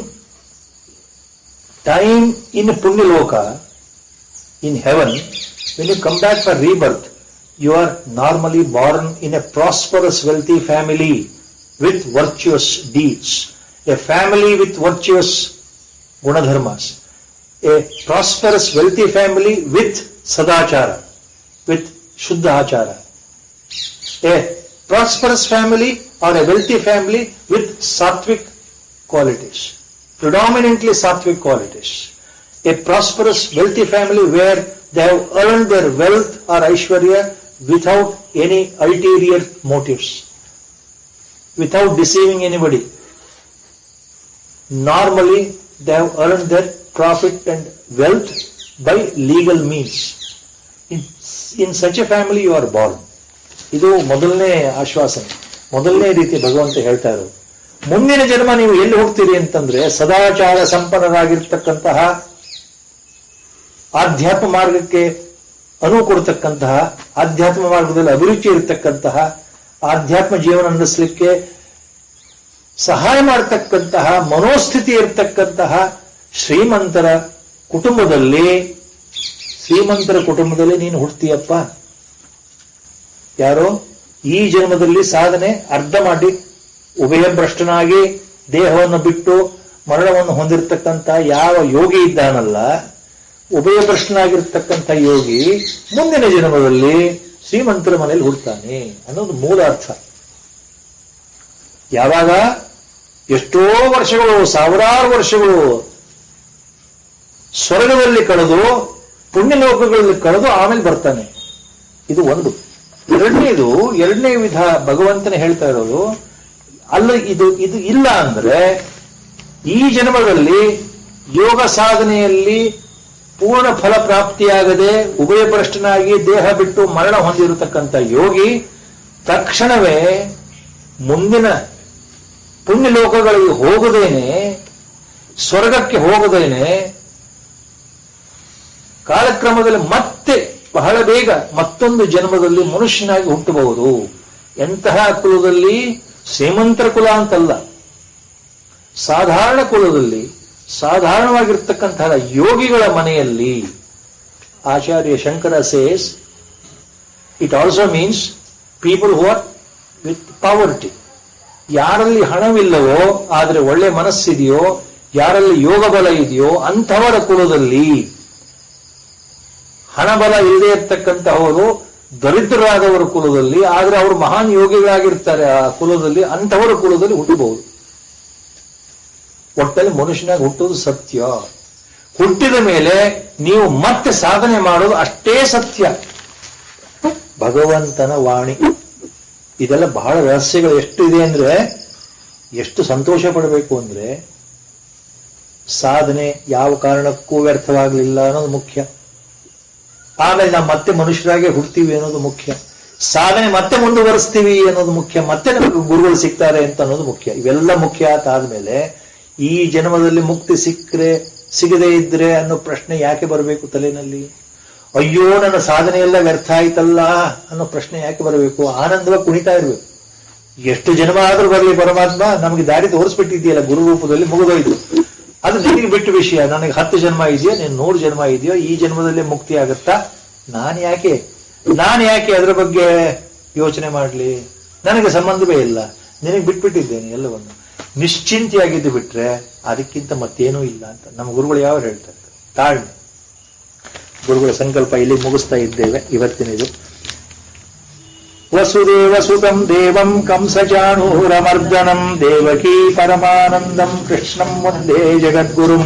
time in Punyaloka, in heaven, when you come back for rebirth, you are normally born in a prosperous, wealthy family with virtuous deeds. A family with virtuous gunadharmas. A prosperous, wealthy family with sadachara, with shuddha achara. A prosperous family or a wealthy family with sattvic qualities, predominantly sattvic qualities. A prosperous, wealthy family where they have earned their wealth or aishwarya without any ulterior motives, without deceiving anybody. Normally they have earned their profit and wealth by legal means. In such a family you are born. ಇದು ಮೊದಲನೇ ಆಶ್ವಾಸನೆ, ಮೊದಲನೇ ರೀತಿ ಭಗವಂತ ಹೇಳ್ತಾ ಇರೋದು. ಮುಂದಿನ ಜನ್ಮ ನೀವು ಎಲ್ಲಿ ಹೋಗ್ತೀರಿ ಅಂತಂದ್ರೆ ಸದಾಚಾರ ಸಂಪನ್ನರಾಗಿರ್ತಕ್ಕಂತಹ, ಆಧ್ಯಾತ್ಮ ಮಾರ್ಗಕ್ಕೆ ಅನುವು ಕೊಡ್ತಕ್ಕಂತಹ, ಆಧ್ಯಾತ್ಮ ಮಾರ್ಗದಲ್ಲಿ ಅಭಿರುಚಿ ಇರತಕ್ಕಂತಹ, ಆಧ್ಯಾತ್ಮ ಜೀವನ ನಡೆಸಲಿಕ್ಕೆ ಸಹಾಯ ಮಾಡತಕ್ಕಂತಹ ಮನೋಸ್ಥಿತಿ ಇರತಕ್ಕಂತಹ ಶ್ರೀಮಂತರ ಕುಟುಂಬದಲ್ಲಿ ನೀನು ಹುಡ್ತೀಯಪ್ಪ. ಯಾರೋ ಈ ಜನ್ಮದಲ್ಲಿ ಸಾಧನೆ ಅರ್ಧ ಮಾಡಿ ಉಭಯಭ್ರಷ್ಟನಾಗಿ ದೇಹವನ್ನು ಬಿಟ್ಟು ಮರಣವನ್ನು ಹೊಂದಿರತಕ್ಕಂಥ ಯಾವ ಯೋಗಿ ಇದ್ದಾನಲ್ಲ, ಉಭಯಭ್ರಷ್ಟನಾಗಿರ್ತಕ್ಕಂಥ ಯೋಗಿ ಮುಂದಿನ ಜನ್ಮದಲ್ಲಿ ಶ್ರೀಮಂತರ ಮನೆಯಲ್ಲಿ ಹುಡ್ತಾನೆ ಅನ್ನೋದು ಮೂಲ ಅರ್ಥ. ಯಾವಾಗ ಎಷ್ಟೋ ವರ್ಷಗಳು, 1000 ವರ್ಷಗಳು ಸ್ವರ್ಗದಲ್ಲಿ ಕಳೆದು ಪುಣ್ಯಲೋಕಗಳಲ್ಲಿ ಕಳೆದು ಆಮೇಲೆ ಬರ್ತಾನೆ. ಇದು ಒಂದು. ಎರಡನೇ ವಿಧ ಭಗವಂತನೇ ಹೇಳ್ತಾ ಇರೋದು, ಅಲ್ಲ ಇದು ಇಲ್ಲ ಅಂದ್ರೆ ಈ ಜನ್ಮದಲ್ಲಿ ಯೋಗ ಸಾಧನೆಯಲ್ಲಿ ಪೂರ್ಣ ಫಲ ಪ್ರಾಪ್ತಿಯಾಗದೆ ಉಭಯಭ್ರಷ್ಟನಾಗಿ ದೇಹ ಬಿಟ್ಟು ಮರಣ ಹೊಂದಿರತಕ್ಕಂಥ ಯೋಗಿ ತಕ್ಷಣವೇ ಮುಂದಿನ ಪುಣ್ಯಲೋಕಗಳಿಗೆ ಹೋಗದೇನೆ, ಸ್ವರ್ಗಕ್ಕೆ ಹೋಗದೇನೆ ಕಾಲಕ್ರಮದಲ್ಲಿ ಮತ್ತೆ ಬಹಳ ಬೇಗ ಮತ್ತೊಂದು ಜನ್ಮದಲ್ಲಿ ಮನುಷ್ಯನಾಗಿ ಹುಟ್ಟಬಹುದು. ಎಂತಹ ಕುಲದಲ್ಲಿ? ಶ್ರೀಮಂತರ ಕುಲ ಅಂತಲ್ಲ, ಸಾಧಾರಣ ಕುಲದಲ್ಲಿ ಸಾಧಾರಣವಾಗಿರ್ತಕ್ಕಂತಹ ಯೋಗಿಗಳ ಮನೆಯಲ್ಲಿ. Acharya Shankara says it also means people who are with poverty. ಯಾರಲ್ಲಿ ಹಣವಿಲ್ಲವೋ ಆದರೆ ಒಳ್ಳೆ ಮನಸ್ಸಿದೆಯೋ, ಯಾರಲ್ಲಿ ಯೋಗ ಬಲ ಇದೆಯೋ ಅಂಥವರ ಕುಲದಲ್ಲಿ. ಹಣಬಲ ಇಲ್ಲದೆ ಇರ್ತಕ್ಕಂಥವರು ದರಿದ್ರರಾದವರ ಕುಲದಲ್ಲಿ, ಆದರೆ ಅವರು ಮಹಾನ್ ಯೋಗಿಗಳಾಗಿರ್ತಾರೆ ಆ ಕುಲದಲ್ಲಿ, ಅಂಥವರ ಕುಲದಲ್ಲಿ ಹುಟ್ಟಬಹುದು. ಒಟ್ಟಲ್ಲಿ ಮನುಷ್ಯನಾಗಿ ಹುಟ್ಟುವುದು ಸತ್ಯ. ಹುಟ್ಟಿದ ಮೇಲೆ ನೀವು ಮತ್ತೆ ಸಾಧನೆ ಮಾಡೋದು ಅಷ್ಟೇ ಸತ್ಯ. ಭಗವಂತನ ವಾಣಿ. ಇದೆಲ್ಲ ಬಹಳ ರಹಸ್ಯಗಳು ಎಷ್ಟು ಇದೆ ಅಂದ್ರೆ, ಎಷ್ಟು ಸಂತೋಷ ಪಡಬೇಕು ಅಂದ್ರೆ, ಸಾಧನೆ ಯಾವ ಕಾರಣಕ್ಕೂ ವ್ಯರ್ಥವಾಗಲಿಲ್ಲ ಅನ್ನೋದು ಮುಖ್ಯ. ಆಮೇಲೆ ನಾವು ಮತ್ತೆ ಮನುಷ್ಯರಾಗೆ ಹುಡ್ತೀವಿ ಅನ್ನೋದು ಮುಖ್ಯ. ಸಾಧನೆ ಮತ್ತೆ ಮುಂದುವರಿಸ್ತೀವಿ ಅನ್ನೋದು ಮುಖ್ಯ. ಮತ್ತೆ ನಮಗೆ ಗುರುಗಳು ಸಿಗ್ತಾರೆ ಅಂತ ಅನ್ನೋದು ಮುಖ್ಯ. ಇವೆಲ್ಲ ಮುಖ್ಯ ಆದ್ಮೇಲೆ ಈ ಜನ್ಮದಲ್ಲಿ ಮುಕ್ತಿ ಸಿಗದೇ ಇದ್ರೆ ಅನ್ನೋ ಪ್ರಶ್ನೆ ಯಾಕೆ ಬರಬೇಕು ತಲೆನಲ್ಲಿ? ಅಯ್ಯೋ ನನ್ನ ಸಾಧನೆ ಎಲ್ಲ ವ್ಯರ್ಥ ಆಯ್ತಲ್ಲ ಅನ್ನೋ ಪ್ರಶ್ನೆ ಯಾಕೆ ಬರಬೇಕು? ಆನಂದವಾಗಿ ಕುಣಿತಾ ಇರ್ಬೇಕು. ಎಷ್ಟು ಜನ್ಮ ಆದ್ರೂ ಬರಲಿ ಪರಮಾತ್ಮ, ನಮಗೆ ದಾರಿ ತೋರಿಸ್ಬಿಟ್ಟಿದೆಯಲ್ಲ ಗುರು ರೂಪದಲ್ಲಿ, ಮುಗಿದೋಯ್ತು. ಅದು ನಿನಗೆ ಬಿಟ್ಟು ವಿಷಯ. ನನಗೆ 10 ಜನ್ಮ ಇದೆಯೋ, ನೀನು 100 ಜನ್ಮ ಇದೆಯೋ, ಈ ಜನ್ಮದಲ್ಲೇ ಮುಕ್ತಿ ಆಗತ್ತಾ? ನಾನು ಯಾಕೆ ಅದರ ಬಗ್ಗೆ ಯೋಚನೆ ಮಾಡಲಿ? ನನಗೆ ಸಂಬಂಧವೇ ಇಲ್ಲ. ನಿನಗೆ ಬಿಟ್ಬಿಟ್ಟಿದ್ದೇನೆ ಎಲ್ಲವನ್ನು. ನಿಶ್ಚಿಂತೆಯಾಗಿದ್ದು ಬಿಟ್ರೆ ಅದಕ್ಕಿಂತ ಮತ್ತೇನೂ ಇಲ್ಲ ಅಂತ ನಮ್ಮ ಗುರುಗಳು ಯಾವ ಹೇಳ್ತಾರೆ. ತಾಳ್ಮೆ. ಗುರುಗಳ ಸಂಕಲ್ಪ ಇಲ್ಲಿ ಮುಗಿಸ್ತಾ ಇದ್ದೇವೆ ಇವತ್ತಿನಿದು. ವಸುದೇವ ಸುತಂ ದೇವಂ ಕಂಸಚಾಣೂರಮರ್ದನಂ ದೇವಕೀ ಪರಮಾನಂದಂ ಕೃಷ್ಣಂ ವಂದೇ ಜಗದ್ಗುರುಂ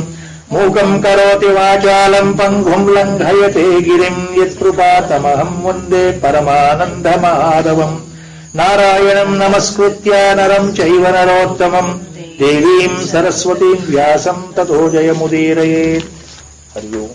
ಮೂಕಂ ಕರೋತಿ ವಾಚಾಲಂ ಪಂಗುಂ ಲಂಘಯತೆ ಗಿರಿಂ ಯತ್ಕೃಪಾತಮಹಂ ವಂದೇ ಪರಮಾನಂದ ಮಾಧವಂ. ನಾರಾಯಣಂ ನಮಸ್ಕೃತ್ಯ ನರಂ ಚೈವ ನರೋತ್ತಮಂ ದೇವೀಂ ಸರಸ್ವತೀಂ ವ್ಯಾಸಂ ತತೋ ಜಯಮುದೀರಯೇತ್. ಹರಿ ಓಂ.